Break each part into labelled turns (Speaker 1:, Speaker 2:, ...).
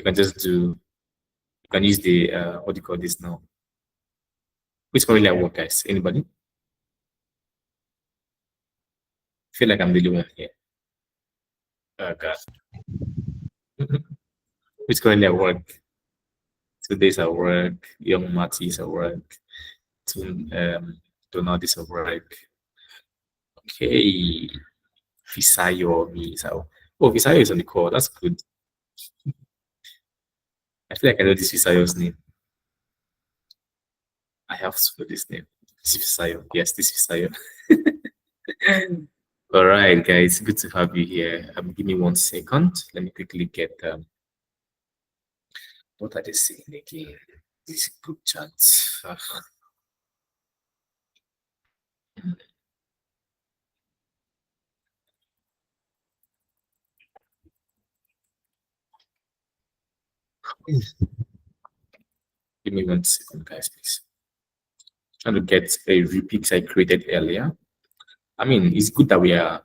Speaker 1: can just do, you can use the, what do you call this now? Which currently at work, guys? Anybody? Feel like I'm the only one here. Oh, God. Which currently at work? 2 days at work. Young Marty is at work. Donald is at work. Okay. Fisayo is out. Oh, Fisayo is on the call. That's good. I feel like I know this Fisayo's name. I have to spell this name. This Fisayo. Yes, this Fisayo. All right, guys. Good to have you here. Give me 1 second. Let me quickly get what are they saying again? This group chat. Give me 1 second, guys, please. Trying to get a repeat I created earlier. I mean, it's good that we're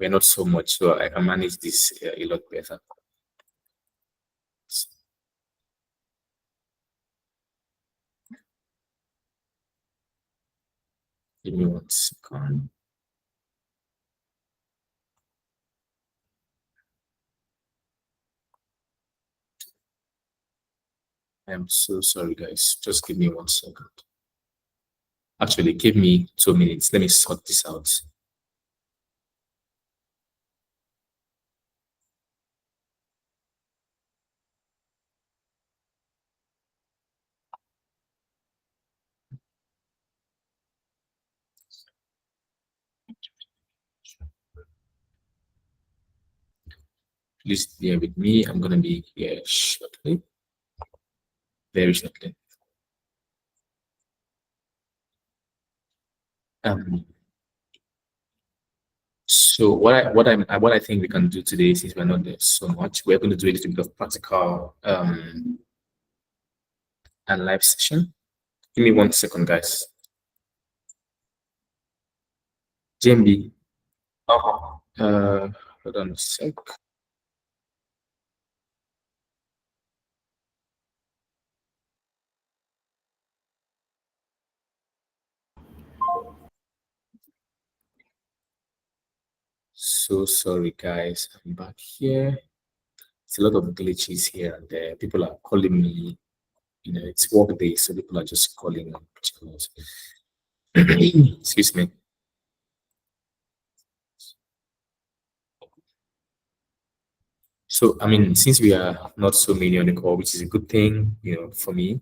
Speaker 1: not so much, so I can manage this a lot better. Give me 1 second. I'm so sorry, guys. Just give me 1 second. Actually, give me 2 minutes. Let me sort this out. Please bear with me. I'm gonna be here shortly. Very shortly. So what I think we can do today, since we're not there so much, we're going to do a little bit of practical and live session. Give me 1 second, guys. JMB. Hold on a sec. So sorry, guys. I'm back here. It's a lot of glitches here and there. People are calling me. You know, it's work day, so people are just calling. Excuse me. So, I mean, since we are not so many on the call, which is a good thing, you know, for me,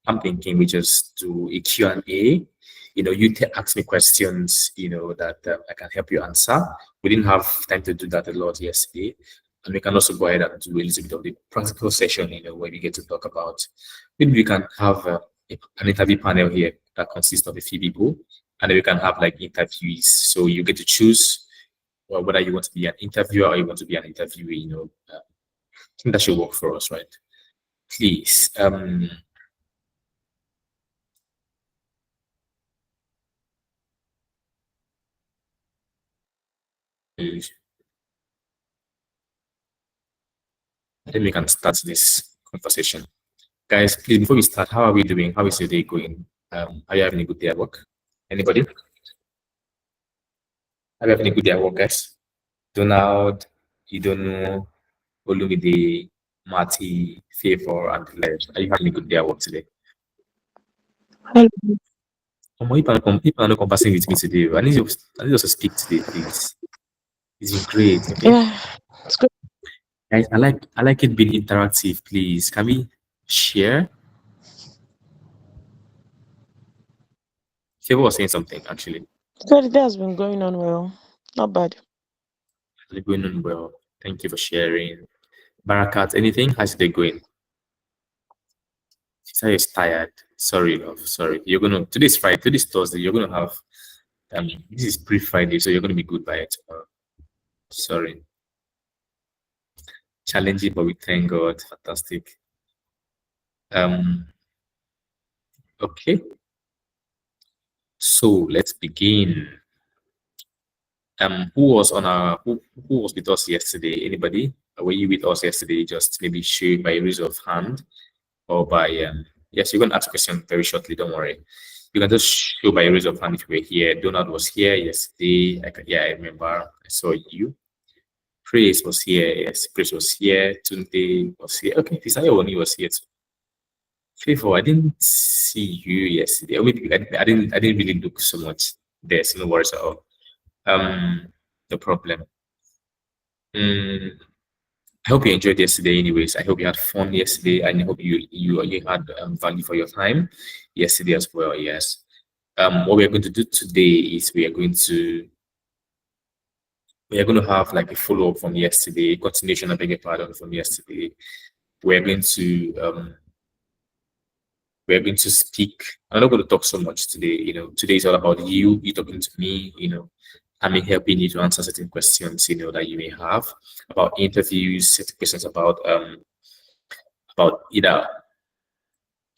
Speaker 1: I'm thinking we just do a Q&A. You know, you ask me questions, you know, that I can help you answer. We didn't have time to do that a lot yesterday. And we can also go ahead and do a little bit of the practical session, you know, where we get to talk about, maybe we can have an interview panel here that consists of a few people, and then we can have like interviewees. So you get to choose whether you want to be an interviewer or you want to be an interviewee, you know. I think that should work for us, right? Please. I think we can start this conversation. Guys, please, before we start, how are we doing? How is your day going? Are you having a good day at work? Anybody? Are you having a good day at work, guys? Donald, Idono, Olumide, Marty, Favor, and Les. Are you having a good day at work today?
Speaker 2: Hello.
Speaker 1: If you are not conversing with me today, I need you to speak today, please. It's been great, okay?
Speaker 2: Yeah, it's good.
Speaker 1: Guys, I like it being interactive, please. Can we share? Favor was saying something actually.
Speaker 2: So the day has been going on well. Not bad.
Speaker 1: It's going on well. Thank you for sharing. Barakat, anything? How's it going? She said is tired. Sorry, love. Sorry. You're gonna today's Friday, today's Thursday, you're gonna have this is pre-Friday, so you're gonna be good by it tomorrow. Sorry. Challenging, but we thank God. Fantastic. Okay. So let's begin. Who was on our who was with us yesterday? Anybody? were you with us yesterday? Just maybe show it by raise of hand or by yes, you're going to ask a question very shortly. Don't worry. You can just show by raise of hand if you were here. Donald was here yesterday. Yeah, I remember. I saw you. Praise was here. Yes, Praise was here. Tunde was here. Okay, Fisayo Oni was here too. Favor, I didn't see you yesterday. Or maybe I didn't really look so much there. So no worries at all. No problem. Mm, I hope you enjoyed yesterday. Anyways, I hope you had fun yesterday, and I hope you had value for your time yesterday as well. Yes. What we are going to do today is we are going to have like a follow up from yesterday, continuation. I beg your pardon from yesterday. We're going to um we're going to speak. I'm not going to talk so much today. Today is all about you talking to me. I may helping you to answer certain questions, that you may have about interviews, certain questions about either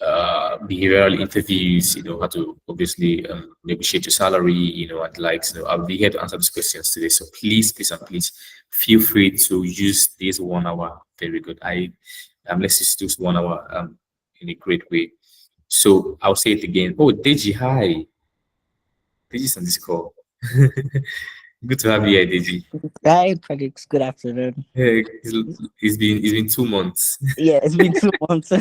Speaker 1: behavioral interviews, how to obviously negotiate your salary, and likes. I'll be here to answer these questions today. So please, and please feel free to use this 1 hour. Very good. Let's just use 1 hour in a great way. So I'll say it again. Oh, Deji, hi. Deji's on this call. Good to have you here, Deji.
Speaker 3: Hi, Felix. Good afternoon.
Speaker 1: Hey, it's been 2 months.
Speaker 3: Yeah, it's been 2 months.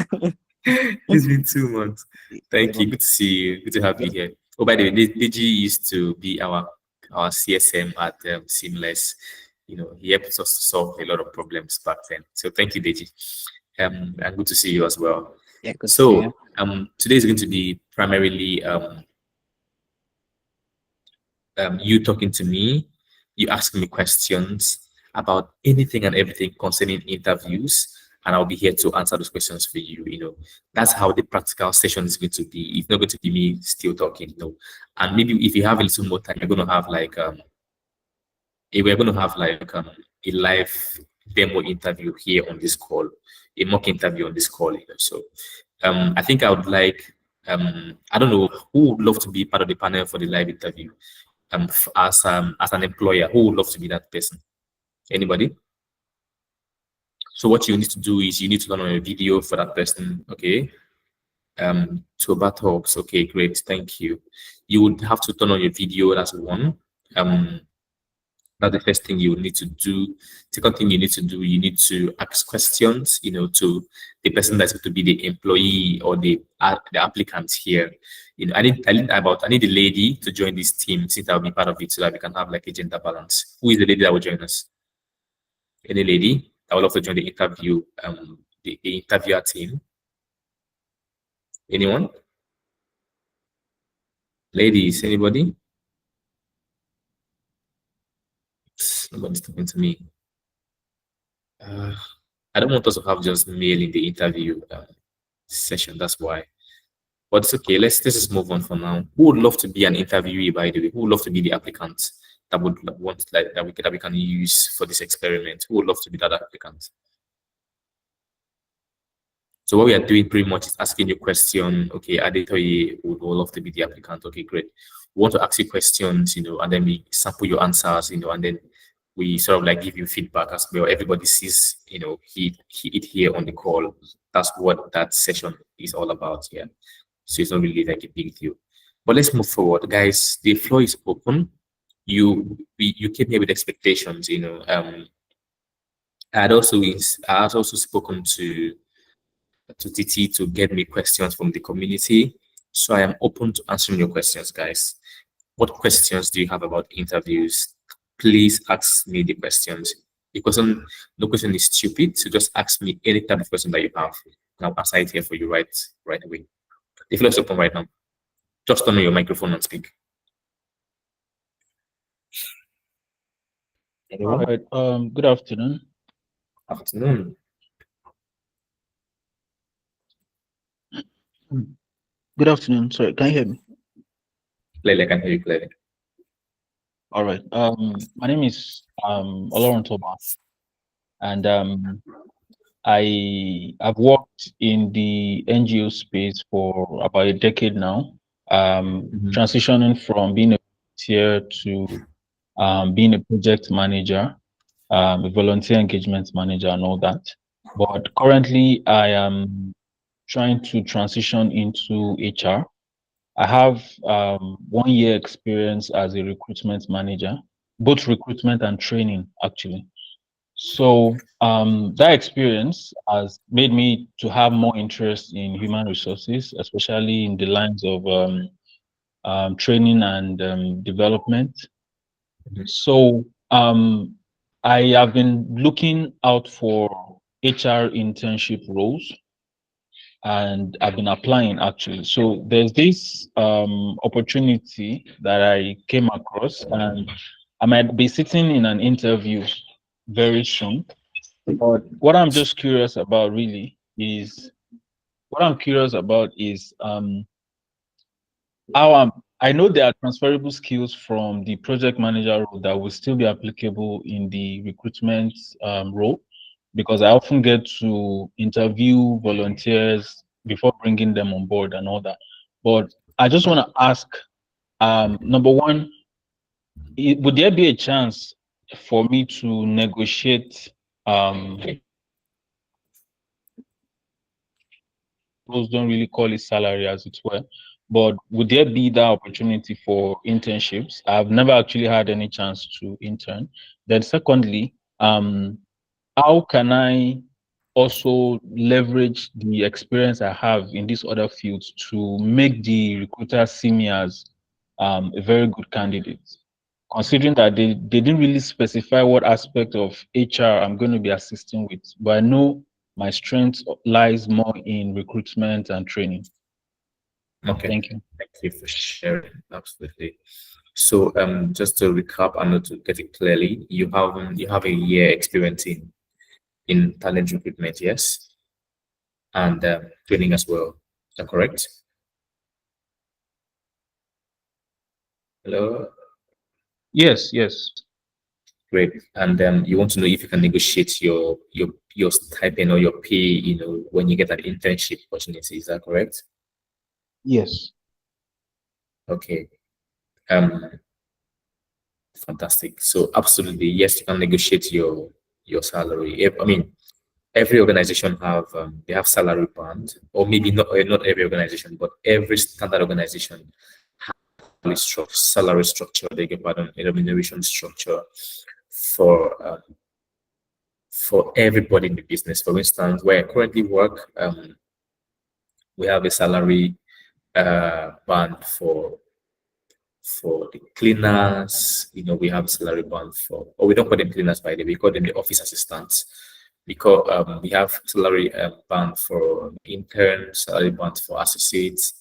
Speaker 1: It's been 2 months. Thank you. Good to see you. Good to have you here. Oh, by the way, Deji used to be our CSM at Seamless. He helped us to solve a lot of problems back then. So thank you, Deji. And good to see you as well.
Speaker 3: Yeah, good to see you.
Speaker 1: So today is going to be primarily you talking to me, you asking me questions about anything and everything concerning interviews, and I'll be here to answer those questions for you. That's how the practical session is going to be. It's not going to be me still talking, And maybe if you have a little more time, we're going to have like a live demo interview here on this call, a mock interview on this call. So I think I would like I don't know who would love to be part of the panel for the live interview. As an employer, who would love to be that person? Anybody? So what you need to do is you need to turn on a video for that person. Okay. Toba talks. Okay, great. Thank you. You would have to turn on your video. That's one. That's the first thing you need to do. Second thing you need to do, you need to ask questions, to the person that's going to be the employee or the applicant here. I need the lady to join this team since I'll be part of it so that we can have like a gender balance. Who is the lady that will join us? Any lady that would love to join the interview, the interviewer team? Anyone? Ladies, anybody? Nobody's talking to me. I don't want us to have just male in the interview session. That's why. But it's okay. Let's just move on for now. Who would love to be an interviewee, by the way? Who would love to be the applicant that would want that we can use for this experiment? Who would love to be that applicant? So what we are doing pretty much is asking you a question. Okay, Adetoye would love to be the applicant. Okay, great. We want to ask you questions, and then we sample your answers, and then we sort of like give you feedback as well. Everybody sees, it here on the call. That's what that session is all about here. So it's not really like a big deal. But let's move forward, guys. The floor is open. You came here with expectations, I had also spoken to Titi to get me questions from the community. So I am open to answering your questions, guys. What questions do you have about interviews? Please ask me the questions. No question is stupid, so just ask me any type of question that you have. And I'll answer it here for you right away. The floor is open right now. Just turn on your microphone and speak.
Speaker 4: All right. Good afternoon.
Speaker 1: Afternoon.
Speaker 4: Good afternoon. Sorry, can you hear me?
Speaker 1: Clearly, I can hear you clearly.
Speaker 4: All right. My name is Olorun Toba, and I've worked in the NGO space for about a decade now. Transitioning from being a volunteer to being a project manager. a volunteer engagement manager and all that. But currently, I am trying to transition into HR. I have 1 year experience as a recruitment manager, both recruitment and training, actually. So that experience has made me to have more interest in human resources, especially in the lines of training and development. So I have been looking out for HR internship roles, and I've been applying actually. So there's this opportunity that I came across, and I might be sitting in an interview very soon. But what I'm just curious about really is how I know there are transferable skills from the project manager role that will still be applicable in the recruitment role, because I often get to interview volunteers before bringing them on board and all that. But I just want to ask, number one, would there be a chance for me to negotiate those don't really call it salary as it were, but would there be that opportunity for internships? I've never actually had any chance to intern. Then secondly, how can I also leverage the experience I have in these other fields to make the recruiter see me as a very good candidate? Considering that they didn't really specify what aspect of HR I'm going to be assisting with, but I know my strength lies more in recruitment and training.
Speaker 1: Okay.
Speaker 4: Thank you.
Speaker 1: Thank you for sharing. Absolutely. So just to recap and to get it clearly, you have a year experience in talent recruitment, yes, and training as well. Is that correct? Hello.
Speaker 4: Yes, yes.
Speaker 1: Great. And you want to know if you can negotiate your stipend or your pay, when you get an internship opportunity. Is that correct?
Speaker 4: Yes.
Speaker 1: Okay. Fantastic. So absolutely, yes, you can negotiate your salary. I mean, every organization they have salary band, or maybe not every organization, but every standard organization salary structure, they get pardon, a remuneration structure for everybody in the business. For instance, where I currently work, we have a salary band for the cleaners. We have a salary band or we don't call them cleaners, by the way, we call them the office assistants. Because we have salary band for interns, salary band for associates,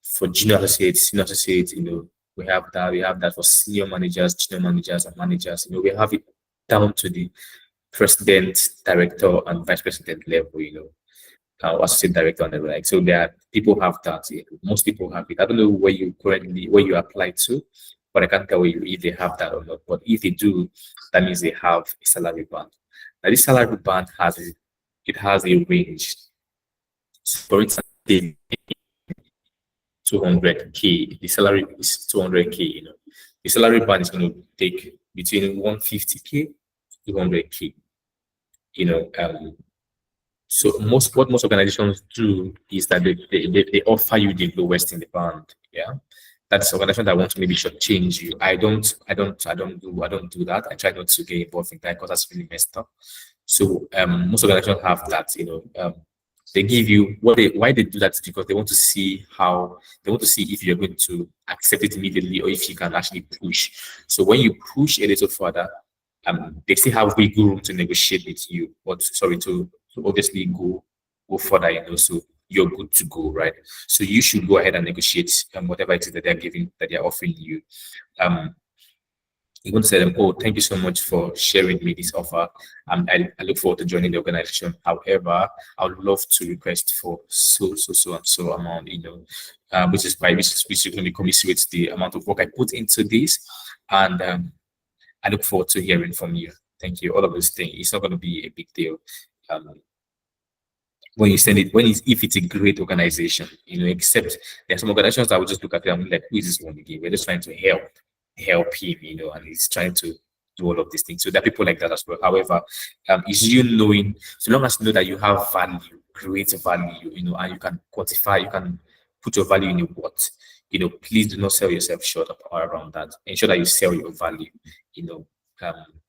Speaker 1: for junior associates, senior associates. We have that for senior managers, junior managers, and managers. We have it down to the president, director, and vice president level. Associate director and everything. So there are people have that. Most people have it. I don't know where you apply to, but I can't tell you if they have that or not. But if they do, that means they have a salary band. Now this salary band has a range. So for instance, 200K. The salary is 200K. The salary band is going to take between 150K to 200K. So what most organizations do is that they offer you the lowest in the band. Yeah. That's organization that want to maybe shortchange you. I don't do that. I try not to get involved in that because that's really messed up. So most organizations have that, they give you why they do that is because they want to see if you're going to accept it immediately or if you can actually push. So when you push a little further, they still have wiggle room to negotiate with you, but sorry, to obviously go further, so you're good to go, right? So you should go ahead and negotiate whatever it is that they're offering you. You want to say them, oh, thank you so much for sharing me this offer. I look forward to joining the organization. However, I would love to request for so and so amount, which is going to commensurate the amount of work I put into this. And I look forward to hearing from you. Thank you. All of those things. It's not going to be a big deal. When you send it, if it's a great organization, except there are some organizations that will just look at them like, who is this one again? We're just trying to help him, and he's trying to do all of these things. So there are people like that as well. However, is you knowing, so long as you know that you have value, create value, and you can quantify, you can put your value in your what, please do not sell yourself short around that. Ensure that you sell your value, you know,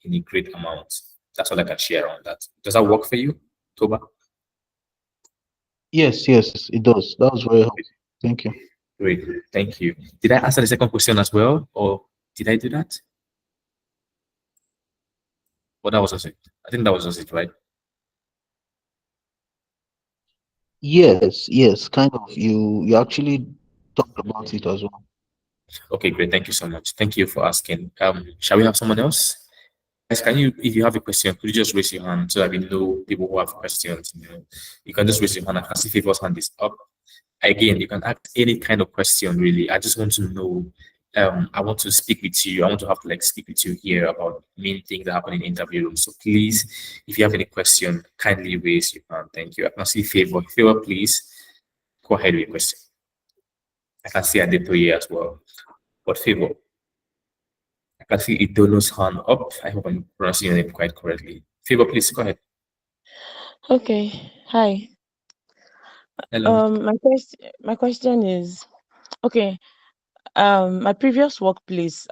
Speaker 1: in a great amount. That's all I can share on that. Does that work for you, Toba?
Speaker 5: Yes, yes, it does. That was very helpful. Thank you.
Speaker 1: Great, thank you. Did I answer the second question as well, or did I do that? Well, that was just it. I think that was just it, right?
Speaker 5: Yes, yes, kind of. You actually talked about it as well.
Speaker 1: Okay, great. Thank you so much. Thank you for asking. Shall we have someone else? Guys, can you, if you have a question, could you just raise your hand so that we know people who have questions? You can just raise your hand. I can see Favor's hand is up. Again, you can ask any kind of question, really. I just want to know. I want to speak with you. I want to have to speak with you here about main things that happen in interview rooms. So please, if you have any question, kindly raise your hand. Thank you. I can see Favor. Favor, please go ahead with your question. I can see Adetoye as well. But Favor, I can see Idono's hand up. I hope I'm pronouncing your name quite correctly. Favor, please go ahead.
Speaker 2: Okay. Hi.
Speaker 1: Hello.
Speaker 2: My question is, okay. My previous workplace,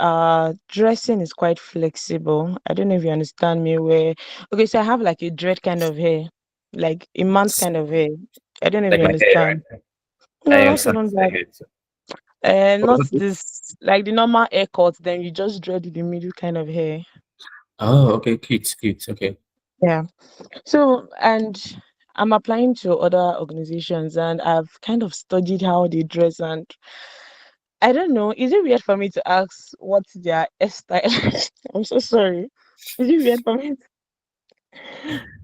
Speaker 2: dressing is quite flexible. I don't know if you understand me. Okay, so I have like a dread kind of hair, like a man's kind of hair. I don't know if
Speaker 1: Like
Speaker 2: you
Speaker 1: my hair,
Speaker 2: understand.
Speaker 1: right? I
Speaker 2: No, not
Speaker 1: understand
Speaker 2: even
Speaker 1: my
Speaker 2: that.
Speaker 1: head.
Speaker 2: Not this like the normal haircut. Then you just dread the middle kind of hair.
Speaker 1: Oh, okay, cute, cute. Okay.
Speaker 2: Yeah. So, and I'm applying to other organizations, and I've kind of studied how they dress, and I don't know. Is it weird for me to ask what's their hairstyle? I'm so sorry. Is it weird for me?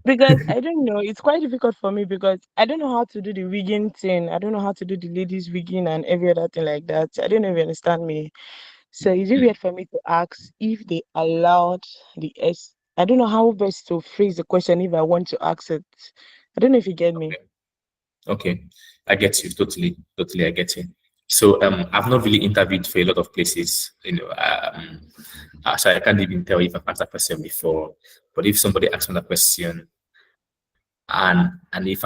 Speaker 2: Because I don't know. It's quite difficult for me because I don't know how to do the wigging thing. I don't know how to do the ladies wigging and every other thing like that. I don't know if you understand me. So is it weird for me to ask if they allowed the S? I don't know how best to phrase the question if I want to ask it. I don't know if you get me.
Speaker 1: Okay. Okay. I get you totally, totally. I get you. So I've not really interviewed for a lot of places, so I can't even tell if I've asked that question before. But if somebody asks me that question, and if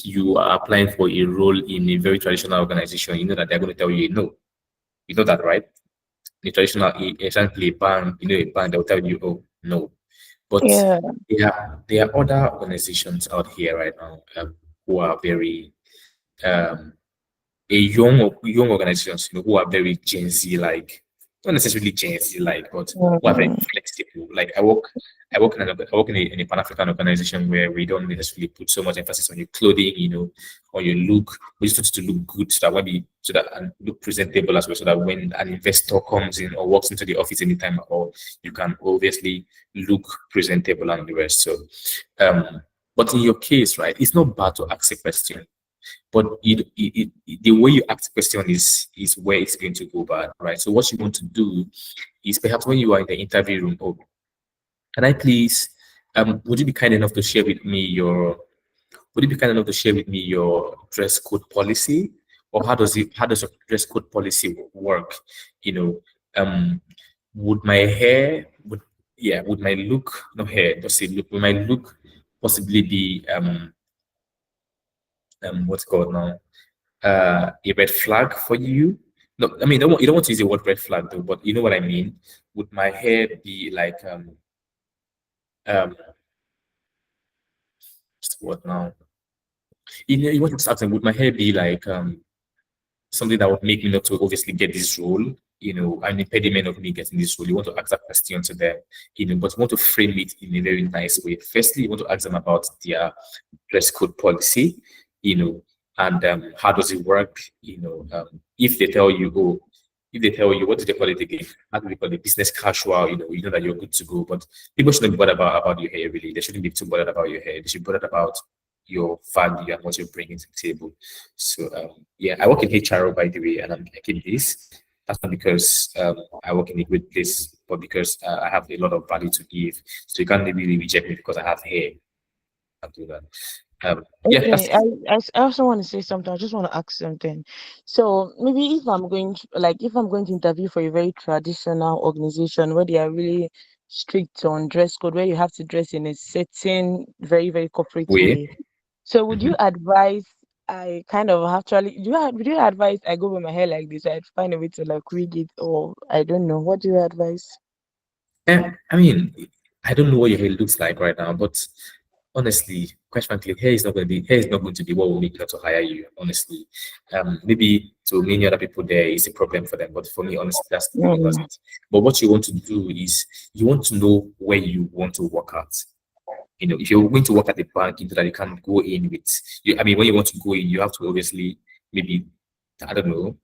Speaker 1: you are applying for a role in a very traditional organization, you know that they're going to tell you no. You know that, right? The traditional, exactly a bank, a bank, they'll tell you, oh no. But
Speaker 2: Yeah.
Speaker 1: there are other organizations out here right now, who are very um a young organizations, who are very Gen Z like, not necessarily Gen Z like, but who are very
Speaker 2: Mm,
Speaker 1: flexible. Like I work in a Pan African organization where we don't necessarily put so much emphasis on your clothing, on your look. We just want you to look good so that and look presentable as well, so that when an investor comes in or walks into the office anytime at all, you can obviously look presentable and the rest. So, but in your case, right, it's not bad to ask a question, but the way you ask the question is where it's going to go bad, right? So what you want to do is perhaps when you are in the interview room, oh, can I please, would you be kind enough to share with me your dress code policy, or how does your dress code policy work? You know, um, would my hair would my look, no hair, just say look, would my look possibly be what's it called now, a red flag for you? No, I mean, you don't want to use the word red flag though, but you know what I mean. Would my hair be like um what now? You want to start saying, would my hair be like something that would make me not to obviously get this role, an impediment of me getting this role? You want to ask that question to them, but you want to frame it in a very nice way. Firstly, you want to ask them about their dress code policy, and how does it work, if they tell you, oh, if they tell you, what do they call it again? How do they call it? Business casual, you know that you're good to go. But people shouldn't be bothered about your hair, really. They shouldn't be too bothered about your hair. They should be bothered about your value and what you're bringing to the table. So, yeah, I work in HR, by the way, and I'm liking this. That's not because I work in a great place, but because I have a lot of value to give. So you can't really reject me because I have hair. I'll do that. Yeah, that's
Speaker 2: Okay, I also want to say something. I just want to ask something. So maybe if I'm going to, like, if I'm going to interview for a very traditional organization where they are really strict on dress code, where you have to dress in a certain very corporate
Speaker 1: way.
Speaker 2: way. So would
Speaker 1: Mhm.
Speaker 2: you advise I kind of actually would you advise I go with my hair like this? I'd find a way to like wig it, or I don't know. What do you advise?
Speaker 1: I mean, I don't know what your hair looks like right now, but honestly, quite frankly, hair is not going to be what will make them to hire you. Honestly, maybe to many other people there is a problem for them, but for me, honestly, that's really not
Speaker 2: Mm,
Speaker 1: it. But what you want to do is you want to know where you want to work at. If you're going to work at a bank, that you can go in with you. I mean, when you want to go in, you have to obviously maybe I don't know,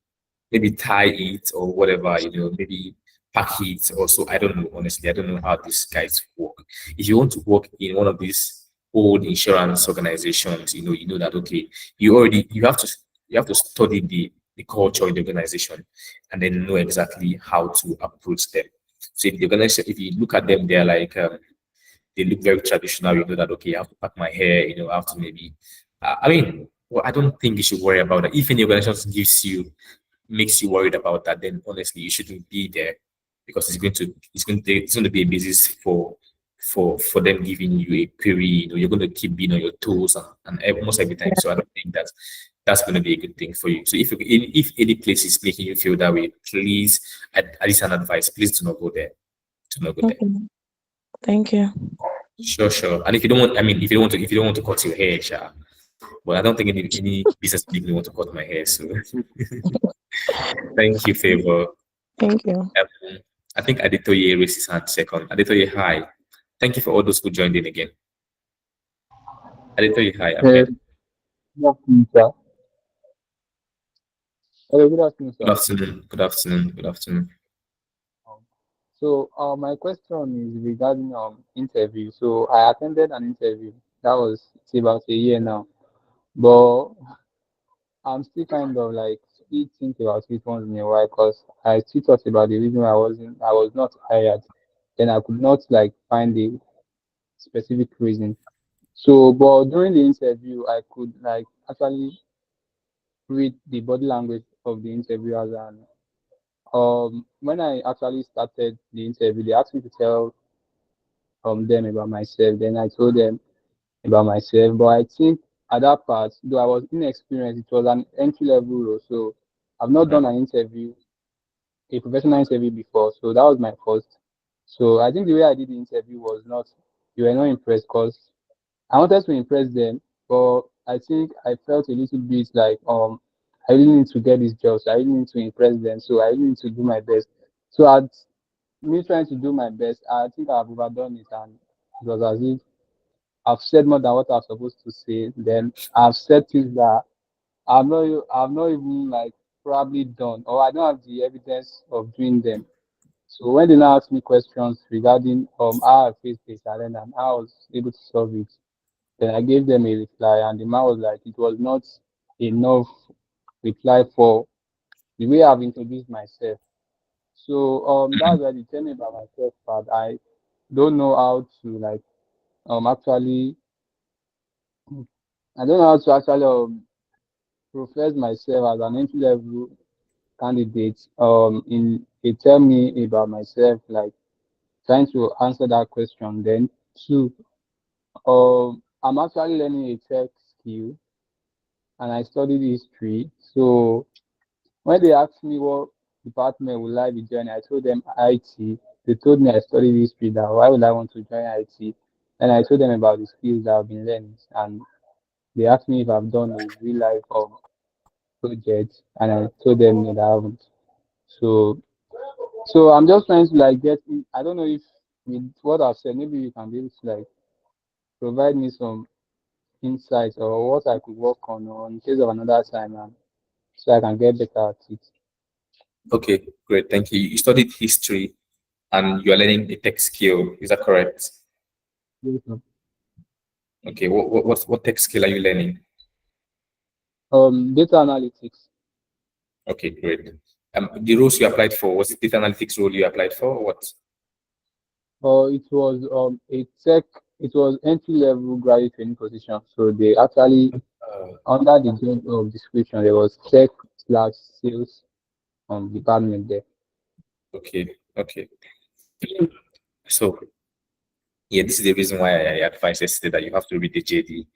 Speaker 1: maybe tie it or whatever, maybe pack it or so. I don't know, honestly. I don't know how these guys work. If you want to work in one of these old insurance organizations, you know that okay, you have to study the culture in the organization and then know exactly how to approach them. So if the organization, if you look at them, they're like they look very traditional. You know that okay, I have to pack my hair. I have to maybe. I mean, well, I don't think you should worry about that. If any organization gives you makes you worried about that, then honestly you shouldn't be there because it's going to be a basis for them giving you a query. You're going to keep being on your toes almost every time. So I don't think that's going to be a good thing for you. So if any place is making you feel that way, please, at least an advice, please do not go there. Do not go there.
Speaker 2: okay, thank you.
Speaker 1: Sure, sure. And if you don't want, I mean, if you don't want to cut your hair, sure. But I don't think any business make me want to cut my hair. So thank you, Favor.
Speaker 2: Thank you.
Speaker 1: Um, I think Aditoye raised his hand second. Aditoye, hi. Thank you for all those who joined in again. Aditoye, hi. I'm here.
Speaker 6: Good afternoon, sir. Hello, good afternoon,
Speaker 1: Good
Speaker 6: sir.
Speaker 1: afternoon. Good afternoon. Good afternoon.
Speaker 6: My question is regarding interview. So, I attended an interview that was it's about a year now, but I'm still kind of like still think about it once in a while because I still thought about the reason why I was not hired. Then I could not like find a specific reason. So, but during the interview, I could like actually read the body language of the interviewers. And when I actually started the interview, they asked me to tell them about myself. Then I told them about myself. But I think at that part, though I was inexperienced, it was an entry level role. So I've not done an interview, a professional interview before. So that was my first. So I think the way I did the interview was not, they were not impressed because I wanted to impress them, but I think I felt a little bit like I really need to get this job, so I really need to impress them, so I really need to do my best. So at me trying to do my best, I think I've overdone it, and it was as if I've said more than what I'm supposed to say. Then I've said things that I've not even like probably done, or I don't have the evidence of doing them. So when they now ask me questions regarding how I faced the challenge and how I was able to solve it, then I gave them a reply, and the man was like, it was not enough reply for the way I've introduced myself. So that's why they tell me about myself, but I don't know how to like actually I don't know how to actually profess myself as an entry level candidate. In they tell me about myself, like trying to answer that question. Then two, I'm actually learning a tech skill, and I studied history. So when they asked me what department would I be joining, I told them IT. They told me I studied history. That why would I want to join IT? And I told them about the skills that I've been learning, and they asked me if I've done a real life project, and I told them that I haven't. So, so I'm just trying to like get. I don't know if with what I've said, maybe you can be able to like provide me some insights or what I could work on, or in case of another time, and so I can get better at it.
Speaker 1: Okay, great. Thank you. You studied history and you are learning a tech skill. Is that correct?
Speaker 6: Yes, sir.
Speaker 1: Okay. What tech skill are you learning?
Speaker 6: Data analytics.
Speaker 1: Okay, great. The roles you applied for, was it data analytics role you applied for or what?
Speaker 6: It was a tech it was entry level graduate training position. So they actually under the job description there was tech slash sales department there.
Speaker 1: Okay, okay. So yeah, this is the reason why I advise yesterday that you have to read the JD.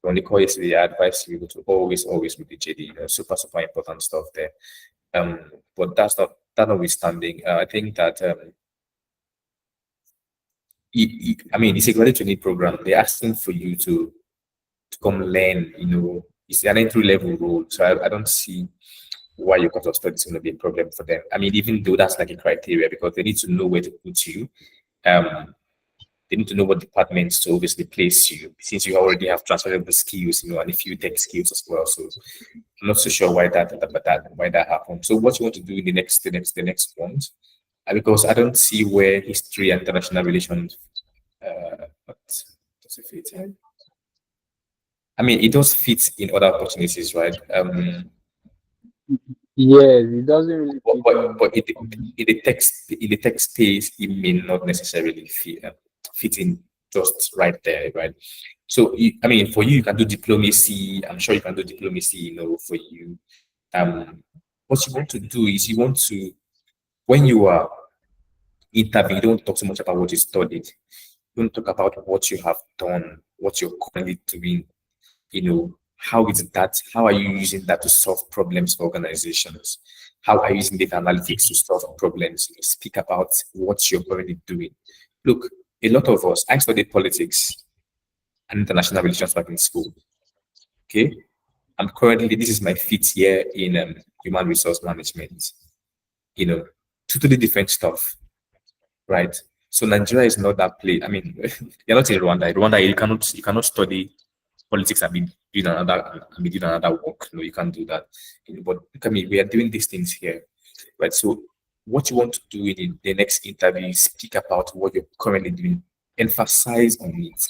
Speaker 1: On the call yesterday, I advised you to always read the JD. Super, super important stuff there. But that notwithstanding, I think that I mean, it's a graduate training program. They're asking for you to come learn. It's an entry level role, so I don't see why your cost of study is going to be a problem for them. I mean, even though that's like a criteria, because they need to know where to put you. Um, they need to know what departments to obviously place you, since you already have transferable skills, and a few tech skills as well. So I'm not so sure why that happened. So what you want to do in the next month, because I don't see where history and international relations. What does it fit in? I mean, it does fit in other opportunities, right?
Speaker 6: Yes, it doesn't really
Speaker 1: But,
Speaker 6: fit
Speaker 1: but, but
Speaker 6: in.
Speaker 1: in the text space, it may not necessarily fit in just right there, right? So I mean, for you, you can do diplomacy. I'm sure you can do diplomacy. For you, what you want to do is you want to, when you are interviewing, you don't talk so much about what you studied. You don't talk about what you have done, what you're currently doing. How are you using that to solve problems for organizations? How are you using data analytics to solve problems? Speak about what you're currently doing. Look, a lot of us, I studied politics and international relations back in school. Okay. This is my fifth year in human resource management. You know, totally different stuff, right? So Nigeria is not that place. I mean, you're not in Rwanda. In Rwanda, you cannot study politics and be doing another work. No, you can't do that. But look at me, we are doing these things here, right? So what you want to do in the next interview is speak about what you're currently doing, emphasize on it.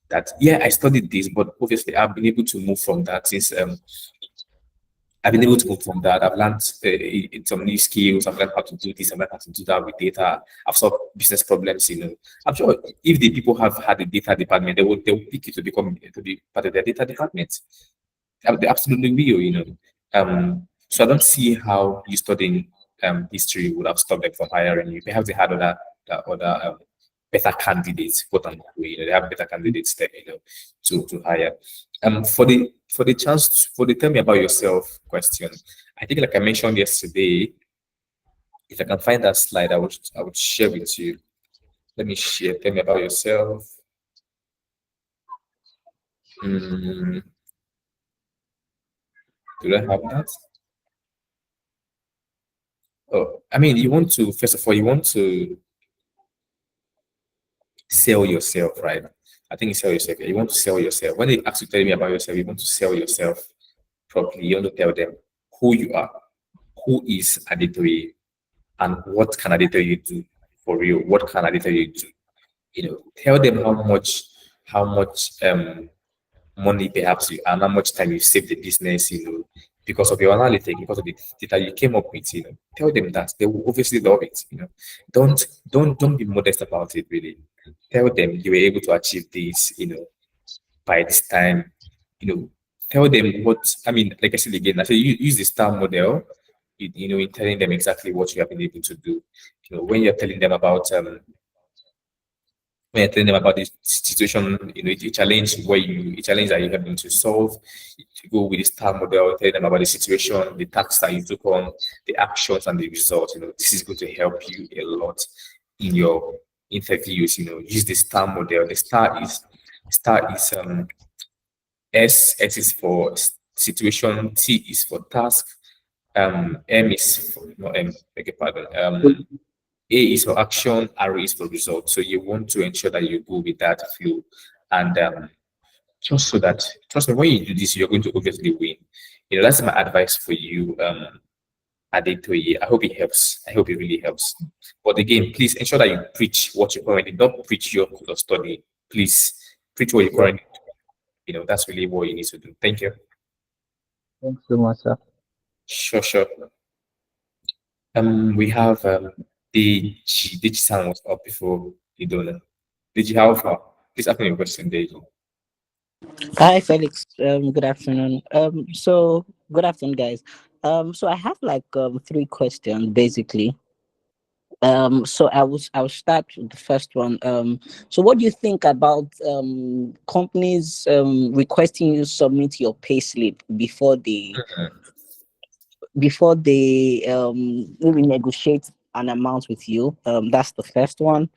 Speaker 1: That yeah, I studied this, but obviously I've been able to move from that since I've been able to move from that. I've learned some new skills. I've learned how to do this. I've learned how to do that with data. I've solved business problems. I'm sure if the people have had a data department, they will pick you to be part of their data department. They absolutely will. So I don't see how you studying history would have stopped them from hiring you. Perhaps they had other better candidates, quote unquote. They have better candidates there, to hire. For the tell me about yourself question, I think like I mentioned yesterday, if I can find that slide, I would share with you. Let me share. Tell me about yourself. Do I have that? Oh, I mean, first of all, you want to sell yourself, right? I think you sell yourself. You want to sell yourself. When they ask you to tell me about yourself, you want to sell yourself properly. You want to tell them who you are, who is Aditoye, and what can Aditoye do for real? What can Aditoye do? Tell them how much money perhaps you and how much time you save the business, because of your analytics, because of the data you came up with, tell them that they will obviously love it. Don't be modest about it, really. Tell them you were able to achieve this, by this time, you know, tell them what, I mean, like I said again, I say use the star model, in telling them exactly what you have been able to do. When you're telling them about when I tell them about this situation, a challenge that you have been to solve, to go with the star model, tell them about the situation, the tasks that you took on, the actions and the results. This is going to help you a lot in your interviews. Use the star model. The star is S is for situation, T is for task, M is for no M, beg your pardon. A is for action, R is for result. So you want to ensure that you go with that flow, and just so that, trust me, when you do this, you're going to obviously win. That's my advice for you, Adetoye. I hope it helps. I hope it really helps. But again, please ensure that you preach what you currently, don't preach your study. Please preach what you currently do. That's really what you need to do. Thank you.
Speaker 6: Thanks so much, sir.
Speaker 1: Sure, sure. We have the Digital was up before you don't know. Digi, how far? Please ask me a question, Deji.
Speaker 3: Hi, Felix. Good afternoon. So good afternoon, guys. So I have like three questions basically. So I will start with the first one. So what do you think about companies requesting you submit your payslip before they maybe negotiate an amount with you? That's the first one.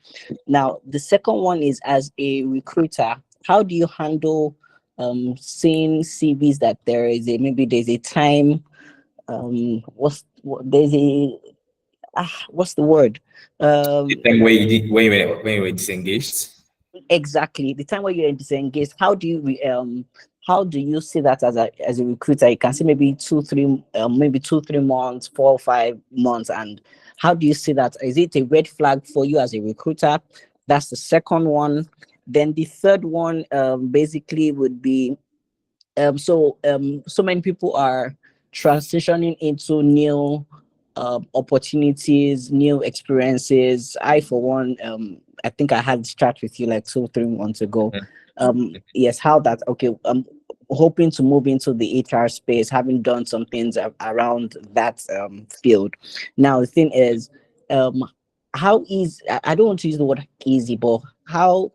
Speaker 3: Now, the second one is, as a recruiter, how do you handle seeing CVs that there's a time, there's a what's the word?
Speaker 1: The
Speaker 3: Um,
Speaker 1: time where you did when you were disengaged.
Speaker 3: exactly, the time where you're disengaged. How do you see that as a recruiter? You can see maybe 2 3 months, 4 or 5 months, and how do you see that? Is it a red flag for you as a recruiter? That's the second one. Then the third one basically would be so many people are transitioning into new opportunities, new experiences. I for one, I think I had this chat with you like 2 3 months ago. Yes, how that, okay, hoping to move into the HR space, having done some things around that field. Now the thing is, um how easy, I don't want to use the word easy, but how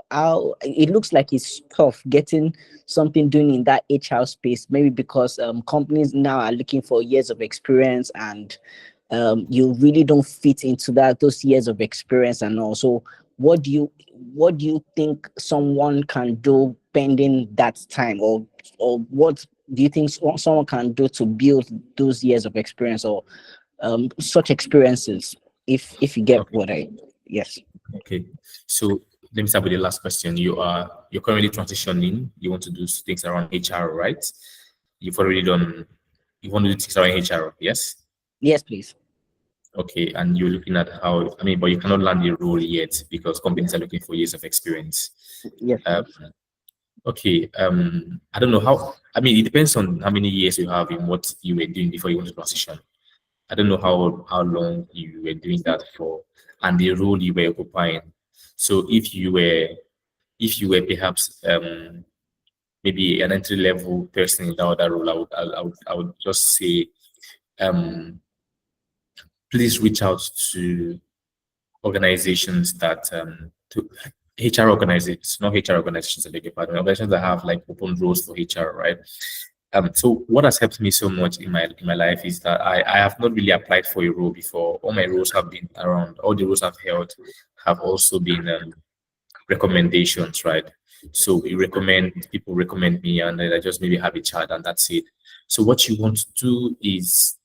Speaker 3: it looks like it's tough getting something doing in that HR space, maybe because companies now are looking for years of experience, and you really don't fit into those years of experience. And also, what do you think someone can do pending that time, or what do you think someone can do to build those years of experience, or such experiences, if you get
Speaker 1: Okay.
Speaker 3: what I yes.
Speaker 1: Okay. So let me start with the last question. You're currently transitioning. You want to do things around HR, right? You've already done. You want to do things around HR, yes?
Speaker 3: Yes, please.
Speaker 1: Okay. And you're looking at how. I mean, but you cannot land the role yet because companies are looking for years of experience.
Speaker 3: Yes,
Speaker 1: Um,
Speaker 3: please.
Speaker 1: okay. I don't know how. I mean, it depends on how many years you have in what you were doing before you want to transition. I don't know how long you were doing that for and the role you were occupying. So if you were perhaps maybe an entry level person in that other role, I would just say um please reach out to organizations that to HR organizations, not HR organizations, I beg your pardon, organizations that have like open roles for HR, right? So what has helped me so much in my life is that I have not really applied for a role before. All my roles have been around, all the roles I've held have also been recommendations, right? So people recommend me, and then I just maybe have a chat, and that's it. So what you want to do is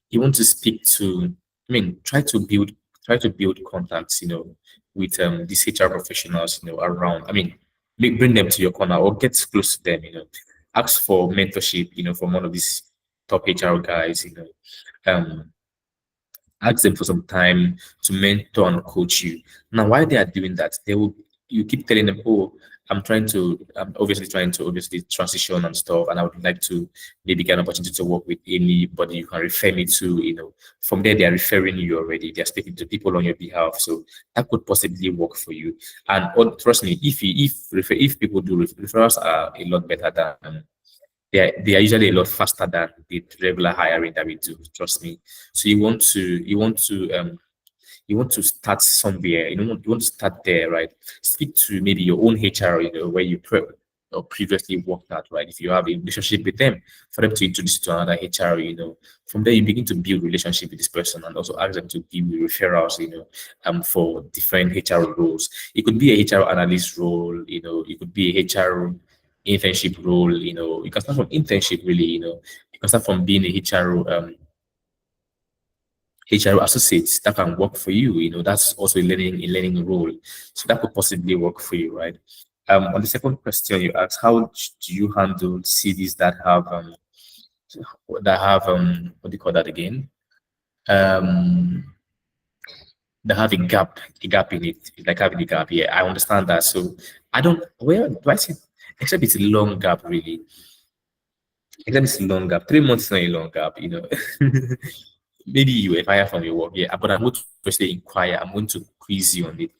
Speaker 1: you want to speak to, I mean, try to build contacts, with these HR professionals, around. I mean, bring them to your corner or get close to them, ask for mentorship, from one of these top HR guys, um, ask them for some time to mentor and coach you. Now, while they are doing that, you keep telling them, oh, I'm obviously trying to obviously transition and stuff, and I would like to maybe get an opportunity to work with anybody you can refer me to. From there they are referring you already. They are speaking to people on your behalf, so that could possibly work for you. And trust me, if people do referrals are a lot better than they are usually a lot faster than the regular hiring that we do. Trust me. So you want to start somewhere. You want to start there, right? Speak to maybe your own HR, where you or previously worked at, right? If you have a relationship with them, for them to introduce you to another HR, from there you begin to build relationship with this person and also ask them to give you referrals, for different HR roles. It could be a HR analyst role, it could be a HR internship role, you can start from internship really, you can start from being a HR associates that can work for you. That's also a learning role. So that could possibly work for you, right? On the second question you asked, how do you handle CVs that have what do you call that again? Um, that have a gap in it. It's like having a gap. Yeah, I understand that. So I don't. Where do I see? Except it's a long gap, really. Except it's a long gap. 3 months is not a long gap. Maybe you were fired from your work, yeah, but I'm going to firstly inquire. I'm going to quiz you on it.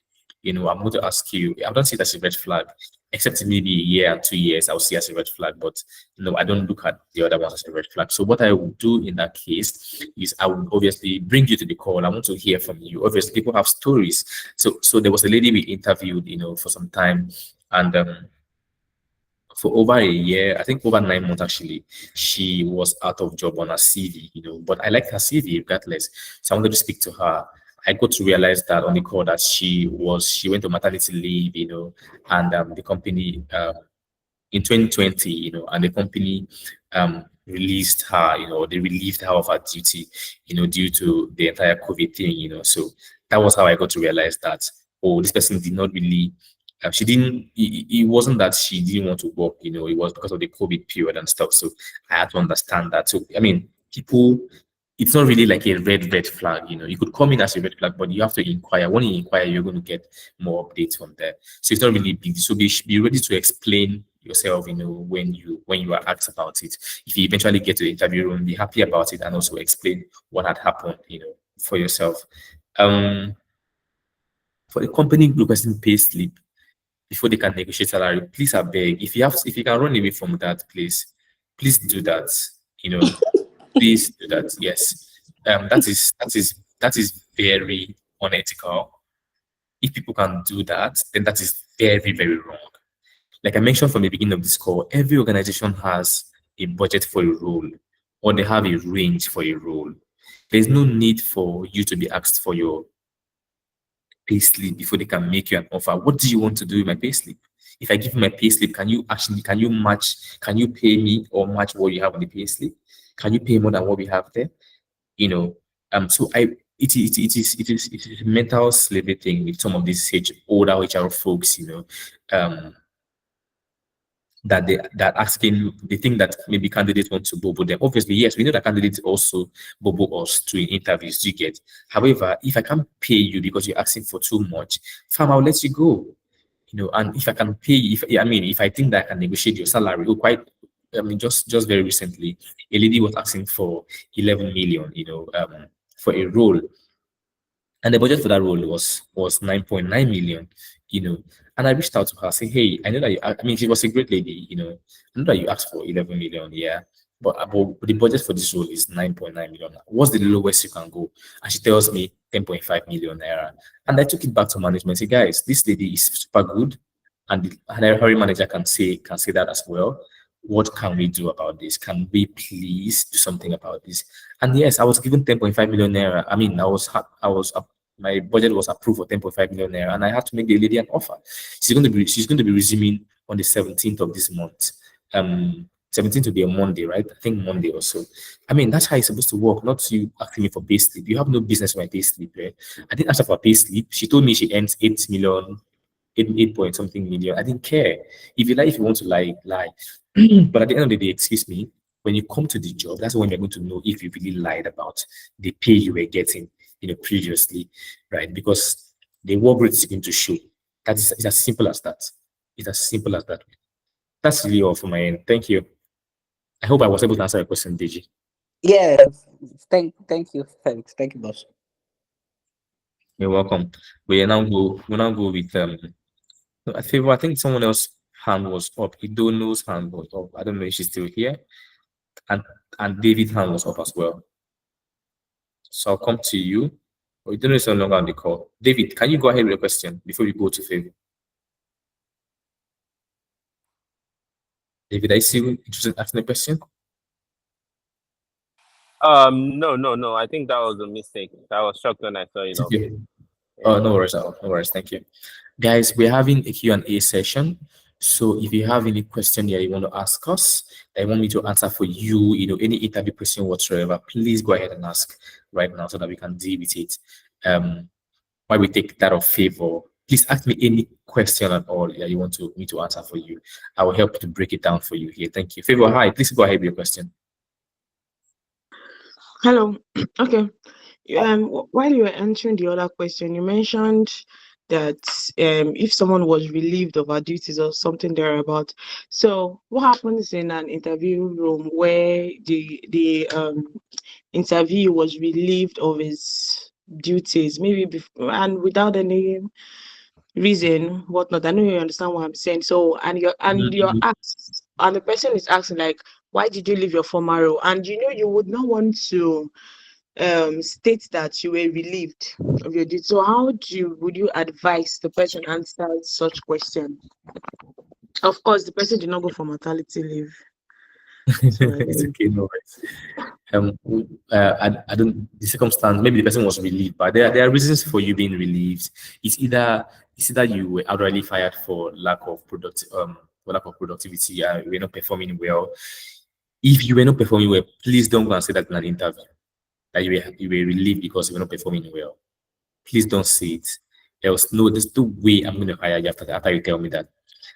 Speaker 1: I'm going to ask you. I don't see that as a red flag. except maybe a year and 2 years, I'll see as a red flag. But no, I don't look at the other ones as a red flag. So what I would do in that case is I would obviously bring you to the call. I want to hear from you. Obviously, people have stories. So there was a lady we interviewed, for some time, and for over a year, I think over 9 months actually, she was out of job on her CV, but I liked her CV regardless. So I wanted to speak to her. I got to realize that on the call that she went on maternity leave, and the company in 2020, and the company released her, they relieved her of her duty, due to the entire COVID thing, So that was how I got to realize that, oh, this person did not really, she didn't, it wasn't that she didn't want to work, it was because of the COVID period and stuff. So I had to understand that. So, I mean, people, it's not really like a red flag, You could come in as a red flag, but you have to inquire. When you inquire, you're going to get more updates from there. So it's not really big. So be ready to explain yourself, when you are asked about it. If you eventually get to the interview room, be happy about it and also explain what had happened, for yourself. For the company requesting pay slip before they can negotiate salary, please I beg. If you can run away from that, please do that. Please do that. Yes. That is very unethical. If people can do that, then that is very, very wrong. Like I mentioned from the beginning of this call, every organization has a budget for a role, or they have a range for a role. There's no need for you to be asked for your payslip before they can make you an offer. What do you want to do with my payslip? If I give you my payslip, can you pay me or match what you have on the payslip? Can you pay more than what we have there? So it is a mental slavery thing with some of these older HR folks, that they think that maybe candidates want to bobo them. Obviously, yes, we know that candidates also bobo us to interviews. You get. However, if I can't pay you because you're asking for too much, fam, I'll let you go. And if I can pay, if I think that I can negotiate your salary, just very recently, a lady was asking for 11 million, for a role, and the budget for that role was 9.9 million, you know. And I reached out to her, saying, hey, I know that she was a great lady, I know that you asked for 11 million, yeah. But the budget for this role is 9.9 million. What's the lowest you can go? And she tells me 10.5 million naira. And I took it back to management. Say, guys, this lady is super good. And the hiring manager can say that as well. What can we do about this? Can we please do something about this? And yes, I was given 10.5 million naira. My budget was approved for 10.5 million naira, and I had to make the lady an offer. She's going to be resuming on the 17th of this month. 17th will be a Monday, right? I think Monday or so. That's how it's supposed to work, not you asking me for pay slip. You have no business with my pay slip, right? I didn't ask her for pay slip. She told me she earns 8 million, 8 point something million. I didn't care. If you want to lie, lie. But at the end of the day, excuse me, when you come to the job, that's when you're going to know if you really lied about the pay you were getting, previously, right? Because the work rate is going to show. It's as simple as that. It's as simple as that. That's really all for my end. Thank you. I hope I was able to answer your question, DG.
Speaker 3: Yeah, thank you, Felix. Thank you, boss.
Speaker 1: You're welcome. We now go with I think someone else hand was up. Idono's hand was up. I don't know if she's still here. And David's hand was up as well. So I'll come to you. We don't know it's no longer on the call. David, can you go ahead with your question before we go to Favor? David, I see you interested in asking a question.
Speaker 7: No. I think that was a mistake. I was shocked when I saw it.
Speaker 1: Okay. Oh, no worries at all. No worries. Thank you. Guys, we're having a Q&A session. So if you have any question that you want to ask us, that you want me to answer for you, any interview question whatsoever, please go ahead and ask right now so that we can deal with it. While we take that of Favor, please ask me any question at all that you want me to answer for you. I will help to break it down for you here. Thank you. Favor, hi. Please go ahead with your question.
Speaker 2: Hello. Okay. While you were answering the other question, you mentioned that if someone was relieved of her duties or something thereabout. So what happens in an interview room where the interview was relieved of his duties, maybe before, and without any reason, whatnot. I know you understand what I'm saying. So, and you're
Speaker 1: Mm,
Speaker 2: asked, and the person is asking like, why did you leave your former role? And you would not want to state that you were relieved of your duty. So how would you advise the person answer such question? Of course, the person did not go for maternity leave. So I
Speaker 1: it's
Speaker 2: don't.
Speaker 1: okay, no worries. Um, I don't. The circumstance, maybe the person was relieved, but there are reasons for you being relieved. It's either you were outrightly fired for lack of productivity, you were not performing well. If you were not performing well, please don't go and say that in an interview that you were relieved because you were not performing well. Please don't say it. Else, no, there's no way I'm going to hire you after you tell me that.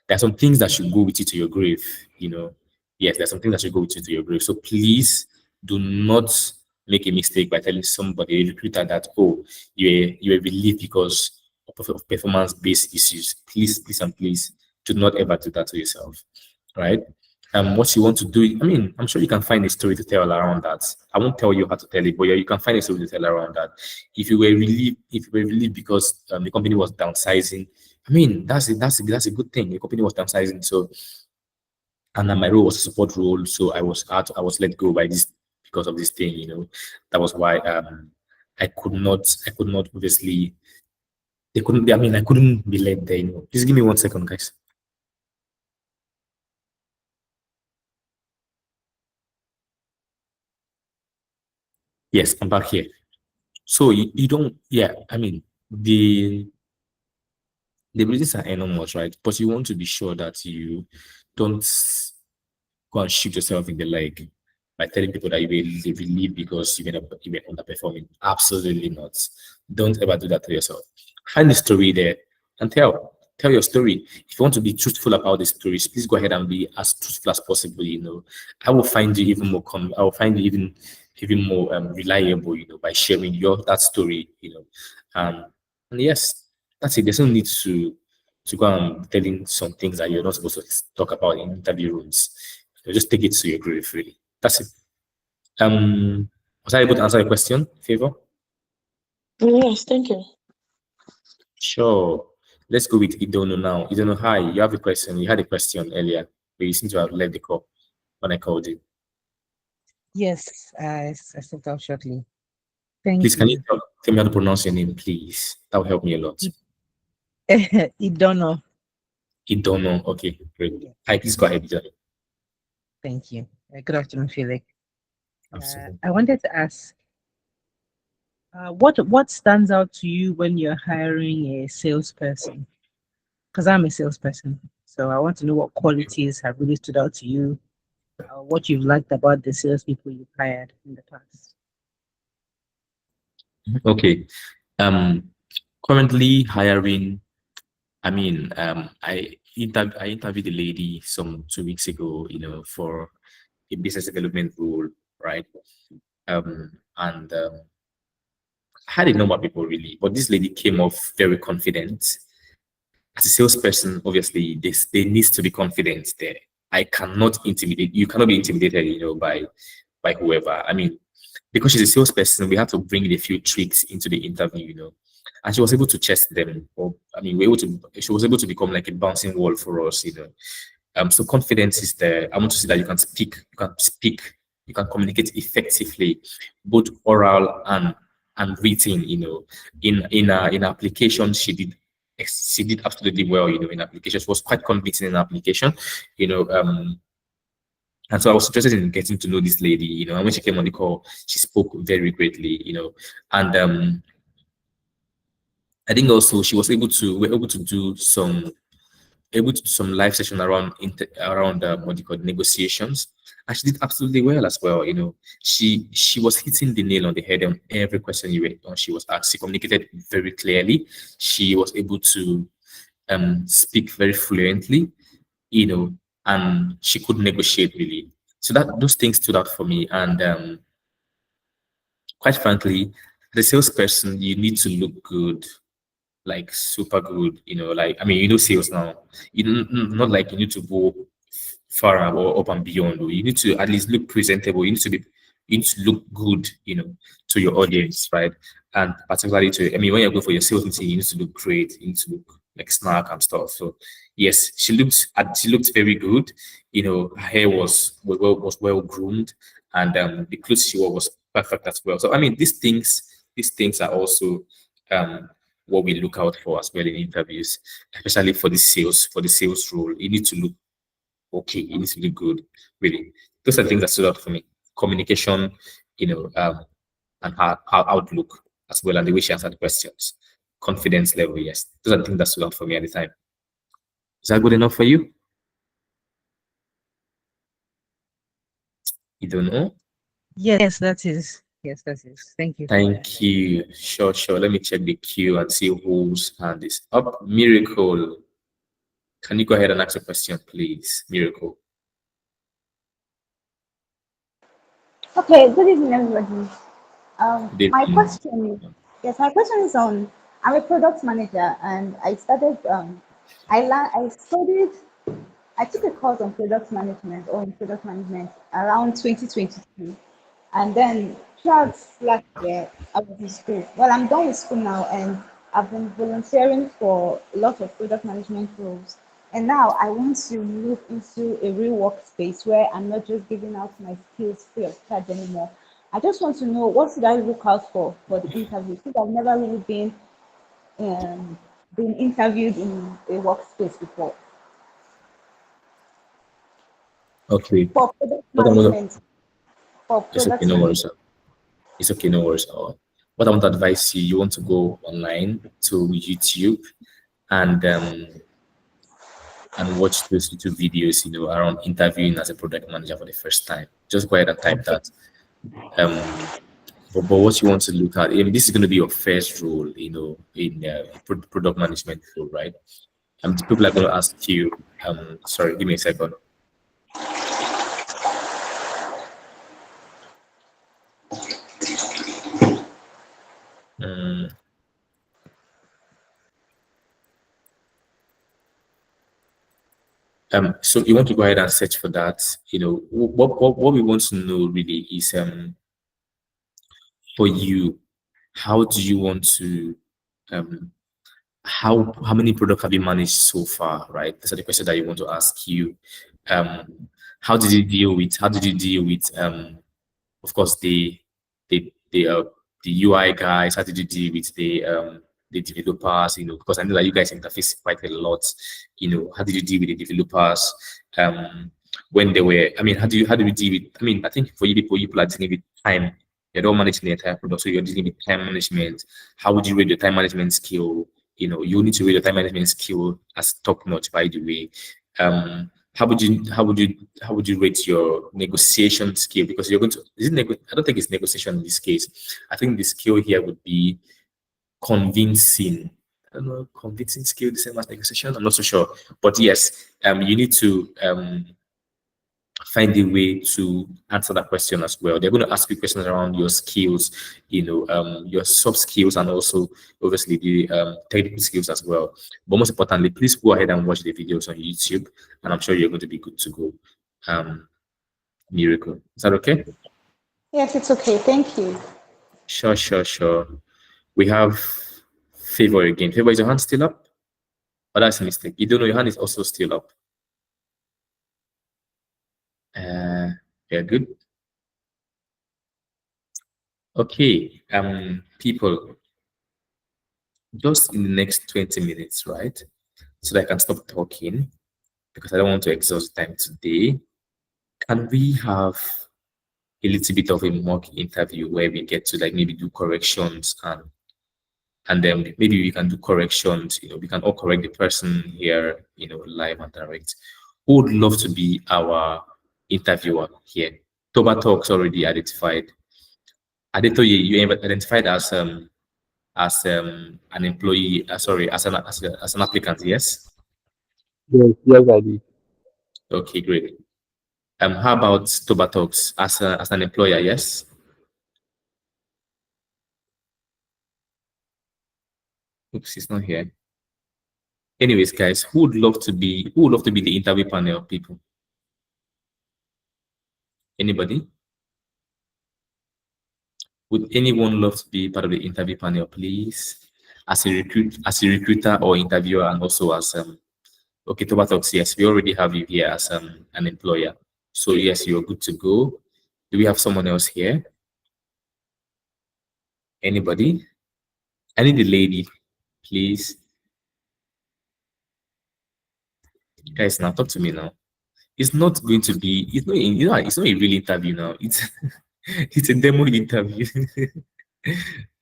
Speaker 1: There are some things that should go with you to your grave, you know. Yes, there's something that should go with you to your grave. So please do not make a mistake by telling somebody, a recruiter, that, oh, you are relieved because of performance-based issues. Please, please, and please do not ever do that to yourself. Right? What you want to do, I mean, I'm sure you can find a story to tell around that. I won't tell you how to tell it, but yeah, you can find a story to tell around that. If you were relieved because the company was downsizing, I mean, that's a good thing. The company was downsizing, so, and then my role was a support role, so I was let go by this because of this thing. That was why I could not obviously, they couldn't. I mean, I couldn't be let there. Just give me 1 second, guys. Yes, I'm back here. So you don't, yeah, I mean, the reasons are enormous, right? But you want to be sure that you don't go and shoot yourself in the leg by telling people that you will leave because you were underperforming. Absolutely not. Don't ever do that to yourself. Find the story there and tell your story. If you want to be truthful about the stories, please go ahead and be as truthful as possible. I will find you even more I will find you even more reliable, by sharing that story. And yes, that's it. There's no need to go and telling some things that you're not supposed to talk about in interview rooms. Just take it to your grave, really. That's it. Was I able to answer your question, Favor?
Speaker 2: Yes, thank you.
Speaker 1: Sure. Let's go with Idono now. Idono, hi. You have a question. You had a question earlier, but you seem to have left the call when I called you.
Speaker 8: Yes, I stepped out shortly. Thank
Speaker 1: Please, can you
Speaker 8: you.
Speaker 1: tell me how to pronounce your name, please? That will help me a lot.
Speaker 8: Idono.
Speaker 1: Idono. Okay, great.
Speaker 8: Yes,
Speaker 1: Hi, please go ahead, Idono.
Speaker 8: thank you. Good afternoon, Felix.
Speaker 1: Absolutely.
Speaker 8: I wanted to ask, what stands out to you when you're hiring a salesperson? Because I'm a salesperson, so I want to know what qualities have really stood out to you, what you've liked about the salespeople you've hired in the past.
Speaker 1: Okay. Um, Currently hiring. I mean, I interviewed a lady some 2 weeks ago, for a business development role, right? And I had a number of people really, but this lady came off very confident. As a salesperson, obviously, they needs to be confident there. I cannot intimidate. You cannot be intimidated, by whoever. I mean, because she's a salesperson, we have to bring in a few tricks into the interview, and she was able to chest them. Or I mean, she was able to become like a bouncing wall for us. So confidence is there. I want to see that you can communicate effectively, both oral and written. In application, she did absolutely well. In application, she was quite convincing in application. You know, and so I was interested in getting to know this lady. And when she came on the call, she spoke very greatly. And I think also she was we're able to do some live session around what do you call it, negotiations, and she did absolutely well as well. She was hitting the nail on the head on every question she was asked. She communicated very clearly. She was able to speak very fluently, and she could negotiate really. So that those things stood out for me, and quite frankly, the salesperson, you need to look good, like super good. Like, I mean, sales now. Not like you need to go far or up and beyond. You need to at least look presentable. You need to look good, to your audience, right? And particularly I mean, when you're going for your sales meeting, you need to look great. You need to look, like snack and stuff. So yes, she looked very good. Her hair was well groomed, and the clothes she wore was perfect as well. So I mean, these things are also what we look out for as well in interviews, especially for the sales role. You need to look okay. You need to look good. Really, those are the things that stood out for me. Communication, and her outlook as well, and the way she answered questions. Confidence level, yes. Those are the things that stood out for me at the time. Is that good enough for you? You don't know?
Speaker 8: Yes, that is. Yes, that is. Thank you for that.
Speaker 1: Thank you. Sure, sure. Let me check the queue and see whose hand is up. Miracle. Can you go ahead and ask a question, please? Miracle.
Speaker 9: Okay, good evening, everybody.
Speaker 1: Good
Speaker 9: My
Speaker 1: evening.
Speaker 9: question is, yes, my question is on, I'm a product manager and I started, I studied, I took a course on product management or in product management around 2022. And then throughout last year, I was in school. Well, I'm done with school now, and I've been volunteering for a lot of product management roles. And now I want to move into a real workspace where I'm not just giving out my skills free of charge anymore. I just want to know what should I look out for the interview, since I've never really um, been interviewed in a workspace before.
Speaker 1: Okay.
Speaker 9: For product
Speaker 1: What I'm gonna,
Speaker 9: management, for
Speaker 1: it's okay,
Speaker 9: product
Speaker 1: no worries.
Speaker 9: management.
Speaker 1: Sir. It's okay, no worries at all. What I want to advise you, you want to go online to YouTube and watch those YouTube videos, around interviewing as a product manager for the first time. Just go ahead and type that. But what you want to look at, I mean, this is going to be your first role, in product management role, right? The people are going to ask you, sorry, give me a second. Um, so you want to go ahead and search for that. What we want to know really is for you, how do you want to um how many products have you managed so far, right? These are the questions that you want to ask you. Um how did you deal with of course the the UI guys? How did you deal with the developers? Because I know that you guys interface quite a lot. How did you deal with the developers? When they were, I mean, how do you deal with? I mean, I think for you people are dealing with time. You're not managing the entire product, so you're dealing with time management. How would you rate your time management skill? You need to rate your time management skill as top notch, by the way. How would you rate your negotiation skill? Because you're going to, I don't think it's negotiation in this case. I think the skill here would be convincing. I don't know, convincing skill the same as negotiation. I'm not so sure, but yes, you need to find a way to answer that question as well. They're going to ask you questions around your skills, your soft skills, and also obviously the technical skills as well. But most importantly, please go ahead and watch the videos on YouTube, and I'm sure you're going to be good to go. Miracle, is that okay?
Speaker 9: Yes, it's okay. Thank you.
Speaker 1: Sure, sure, sure. We have Favor again. Favor, is your hand still up? Oh, that's a mistake. You don't know your hand is also still up. Yeah, good. Okay, people, just in the next 20 minutes, right? So that I can stop talking because I don't want to exhaust time today. Can we have a little bit of a mock interview where we get to like maybe do corrections and then maybe we can do corrections, we can all correct the person here, live and direct. Who would love to be our interviewer here? Toba Talks already identified. Adetoye, you identified as an employee, sorry, as an applicant, yes?
Speaker 6: Yes, yes, I did.
Speaker 1: Okay, great. How about Toba Talks as an employer, yes? Oops, he's not here. Anyways, guys, who would love to be the interview panel people? Anybody? Would anyone love to be part of the interview panel, please? as a recruiter or interviewer, and also as okay, Toba Talks, yes, we already have you here as an employer. So yes, you're good to go. Do we have someone else here? Anybody? I need the lady, please. Guys, now talk to me now. It's not going to be, it's not, it's not a real interview now. It's it's a demo interview.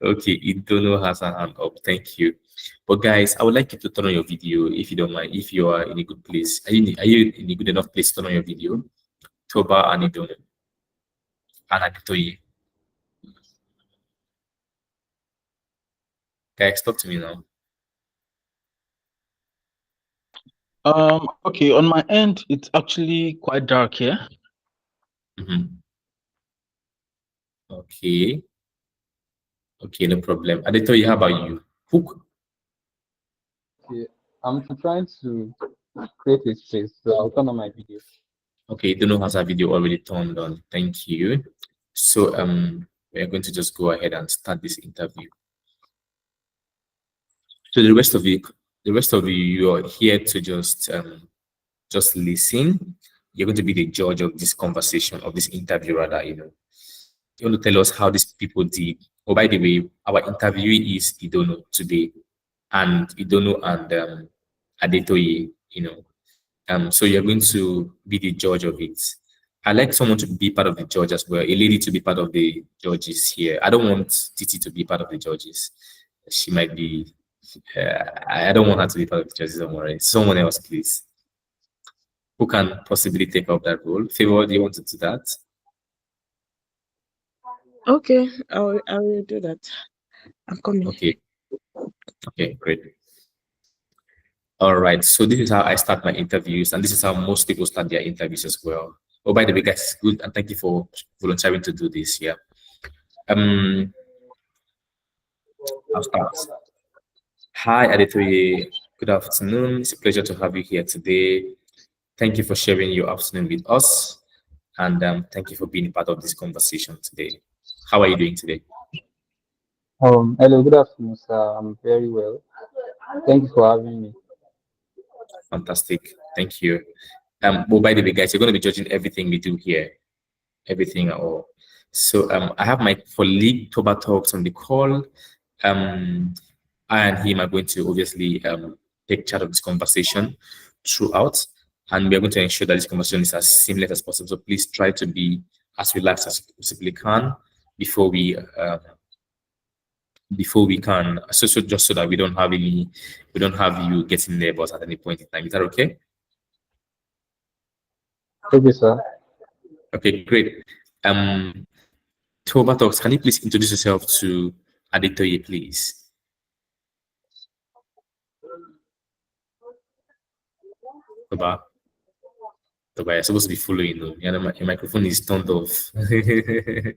Speaker 1: Okay, Idono has a hand up. Thank you. But guys, I would like you to turn on your video if you don't mind, if you are in a good place. Are you in a good enough place to turn on your video? Toba and Idono. And Akitoye. Guys, talk to me now.
Speaker 4: Okay, on my end, it's actually quite dark here.
Speaker 1: Okay. Okay, no problem. Adetoye, how about you? Hook?
Speaker 6: Okay, I'm trying to create a space, so I'll turn on my video.
Speaker 1: Okay, Dono has our video already turned on. Thank you. So we're going to just go ahead and start this interview. So the rest of you, you are here to just listen. You're going to be the judge of this conversation, of this interview, rather. You want to tell us how these people did. Oh, by the way, our interviewee is Idono today, and Idono and Adetoye. So you're going to be the judge of it. I like someone to be part of the judge as well. A lady to be part of the judges here. I don't want Titi to be part of the judges. She might be. I don't want her to be part of the judges. Don't worry. Someone else, please. Who can possibly take up that role? Favor, do you want to do that?
Speaker 2: Okay, I will do that. I'm coming.
Speaker 1: Okay. Okay, great. All right. So this is how I start my interviews, and this is how most people start their interviews as well. Oh, by the way, guys, it's good, and thank you for volunteering to do this. Yeah. I'll start. Hi, Adetoye. Good afternoon. It's a pleasure to have you here today. Thank you for sharing your afternoon with us, and thank you for being part of this conversation today. How are you doing today?
Speaker 6: Hello, good afternoon, sir. I'm very well. Thank you for having me.
Speaker 1: Fantastic. Thank you. Well, by the way, guys, you're going to be judging everything we do here, everything at all. So I have my colleague Toba Talks on the call. I and him are going to obviously take charge of this conversation throughout, and we are going to ensure that this conversation is as seamless as possible. So please try to be as relaxed as you possibly can before we can. So just so that we don't have you getting nervous at any point in time. Is that okay?
Speaker 6: Okay, sir.
Speaker 1: Okay, great. Toba Talks, can you please introduce yourself to Adetoye, please? Toba, you're supposed to be following. Your microphone is turned off. You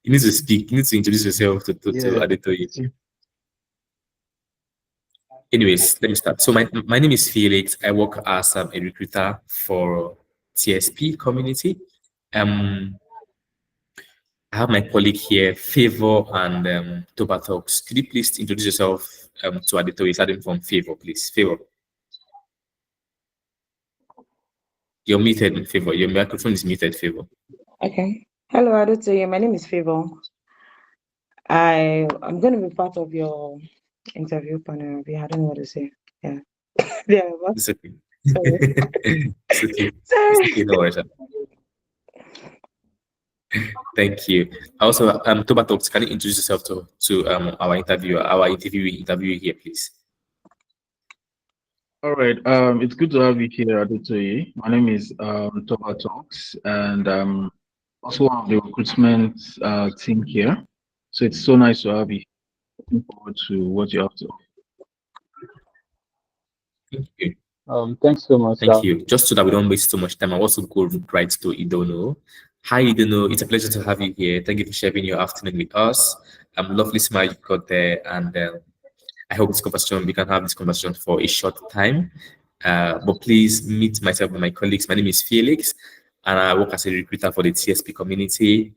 Speaker 1: need to speak. You need to introduce yourself to Adetoye. Anyways, let me start. So my name is Felix. I work as a recruiter for TSP community. I have my colleague here, Favor and Toba Talks. Could you please introduce yourself to Adetoye, starting from Favor, please? Favor. You're muted, Favor. Your microphone is muted, Favor.
Speaker 2: Okay. Hello, Adetoye. My name is Favor. I'm going to be part of your interview panel. I don't know what to say. Yeah. Yeah.
Speaker 1: It's okay.
Speaker 2: Sorry.
Speaker 1: It's okay.
Speaker 2: Sorry.
Speaker 1: It's okay. No worries. Thank you. Also, Toba Talks, can you introduce yourself to our interviewee here, please?
Speaker 4: All right. It's good to have you here, Adetoye. My name is Toba Talks, and also one of the recruitment team here. So it's so nice to have you. Looking forward to what you have to offer.
Speaker 1: Thank you.
Speaker 6: Thanks so much.
Speaker 1: Thank you. Just so that we don't waste so much time, I also go right to Idono. Hi, Idono. It's a pleasure to have you here. Thank you for sharing your afternoon with us. Lovely smile you got there, and I hope we can have this conversation for a short time. But please meet myself and my colleagues. My name is Felix, and I work as a recruiter for the TSP community.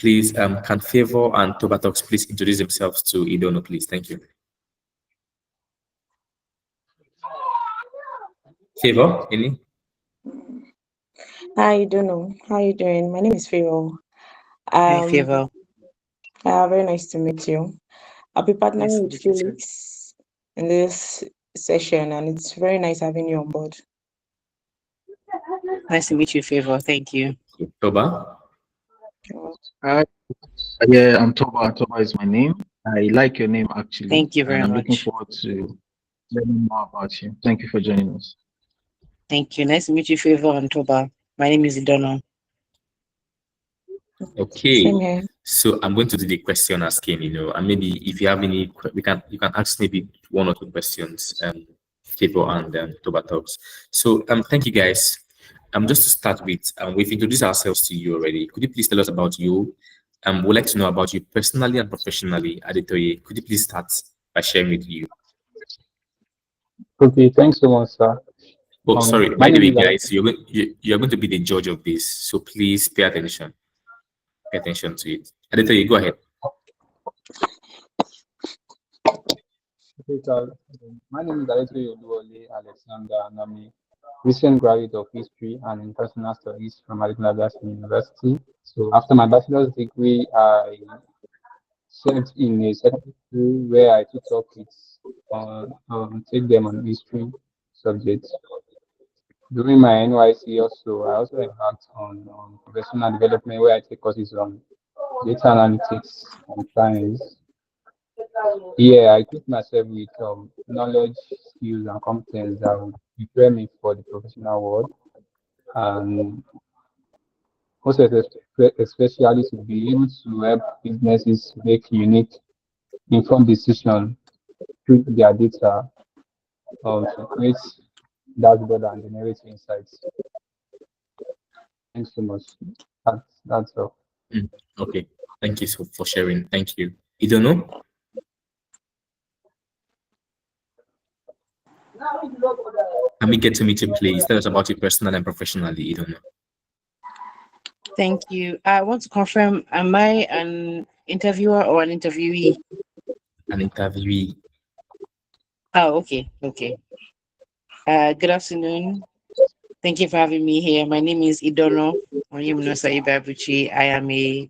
Speaker 1: Please, can Favor and Tobatox please introduce themselves to Idono, please? Thank you. Favor, any?
Speaker 2: I don't know. How you doing? My name is Favor.
Speaker 3: Hi, Favor.
Speaker 2: Very nice to meet you. I'll be
Speaker 3: Nice
Speaker 2: partnering
Speaker 3: to
Speaker 2: with
Speaker 3: meet you too.
Speaker 2: Felix in this session, and it's very nice having you on board.
Speaker 3: Nice to meet you, Favor. Thank you.
Speaker 1: Toba?
Speaker 5: Yeah, I'm Toba. Toba is my name. I like your name actually.
Speaker 3: Thank you very
Speaker 5: and I'm looking
Speaker 3: much.
Speaker 5: forward to learning more about you. Thank you for joining us.
Speaker 3: Thank you. Nice to meet you, Favor and Toba. My name is Idono.
Speaker 1: Okay.
Speaker 2: Same here.
Speaker 1: So I'm going to do the question asking, and maybe if you have any, you can ask maybe one or two questions, Favor and Tobatox. So thank you guys. Just to start with, we've introduced ourselves to you already. Could you please tell us about you? We'd like to know about you personally and professionally. Adetoye, could you please start by sharing with you?
Speaker 6: Okay, thanks so much, sir.
Speaker 1: Oh, sorry.
Speaker 6: my
Speaker 1: By the
Speaker 6: name
Speaker 1: way,
Speaker 6: is
Speaker 1: guys, you're going to be the judge of this, so please pay attention. Pay attention to it. Adetoye, go ahead.
Speaker 6: Okay, sir. My name is Alexei Alexander, and I'm a recent graduate of History and International Studies from Arizona University. So after my bachelor's degree, I served in a secondary school where I took topics take them on history subjects. During my NYC also, I also embarked on professional development where I take courses on data analytics and science. Yeah, I equip myself with knowledge, skills, and competence that will prepare me for the professional world, and also especially to be able to help businesses make unique, informed decisions through their data to create dashboard and generate insights. Thanks so much. That's all.
Speaker 1: Okay. Thank you for sharing. Thank you. Idono? Let me get to meet you, please. Tell us about you personally and professionally, Idono.
Speaker 3: Thank you. I want to confirm, am I an interviewer or an interviewee?
Speaker 1: An interviewee.
Speaker 3: Oh, okay. Okay. Good afternoon. Thank you for having me here. My name is Idono Onyemnosa Ibabuchi. I am a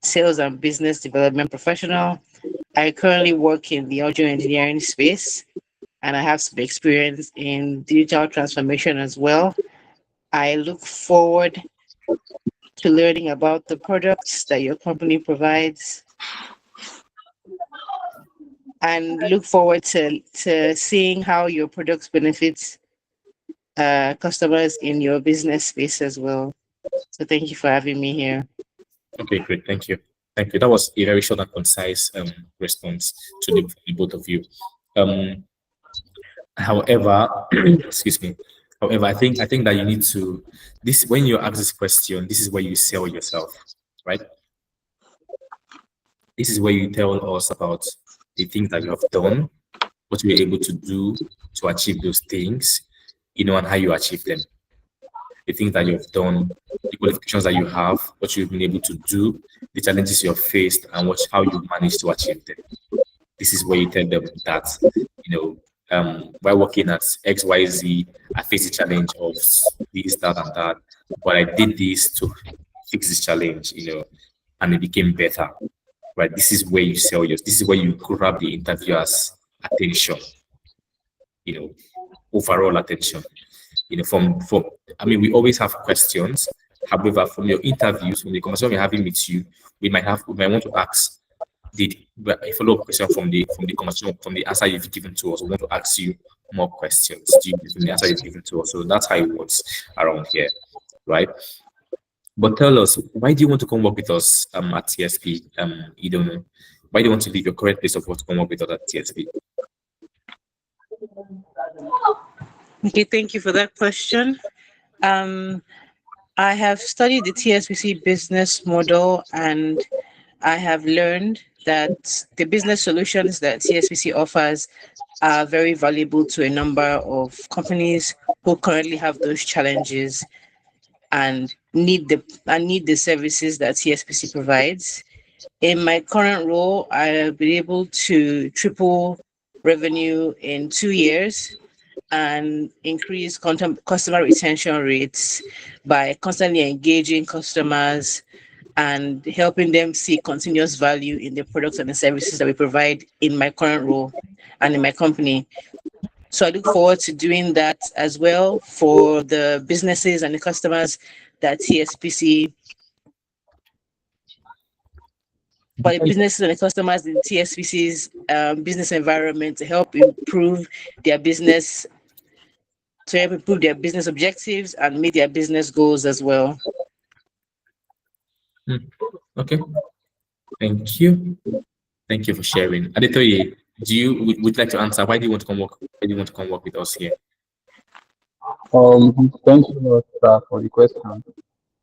Speaker 3: sales and business development professional. I currently work in the audio engineering space, and I have some experience in digital transformation as well. I look forward to learning about the products that your company provides, and look forward to seeing how your products benefit customers in your business space as well. So thank you for having me here.
Speaker 1: Okay, great. Thank you. Thank you. That was a very short and concise response to the both of you. However, excuse me. However, I think that you need to when you ask this question, this is where you sell yourself, right? This is where you tell us about the things that you have done, what you were able to do to achieve those things, and how you achieve them. The things that you've done, the qualifications that you have, what you've been able to do, the challenges you have faced, and how you managed to achieve them. This is where you tell them that, by working at XYZ, I faced the challenge of this, that, and that, but I did this to fix this challenge, and it became better. Right? This is where you sell yours. This is where you grab the interviewer's attention, overall attention. We always have questions. However, from your interviews, from the conversation we're having with you, we might want to ask a follow-up question from the conversation, from the answer you've given to us. We want to ask you more questions from the answer you've given to us. So that's how it works around here, right? But tell us, why do you want to come work with us at TSP? You don't know. Why do you want to leave your current place of work to come work with us at TSP?
Speaker 3: Okay, thank you for that question. I have studied the TSPC business model, and I have learned that the business solutions that TSPC offers are very valuable to a number of companies who currently have those challenges.
Speaker 8: and need the services that TSPC provides. In my current role, I've been able to triple revenue in 2 years and increase customer retention rates by constantly engaging customers and helping them see continuous value in the products and the services that we provide in my current role and in my company. So I look forward to doing that as well for the businesses and the customers that TSPC, for the businesses and the customers in TSPC's business environment to help improve their business, to help improve their business objectives and meet their business goals as well.
Speaker 1: Okay. Thank you. Thank you for sharing. Adetoye, would you like to answer? Why do you want to come work? Why do you want to come work with us here?
Speaker 6: Thank you very much for the question.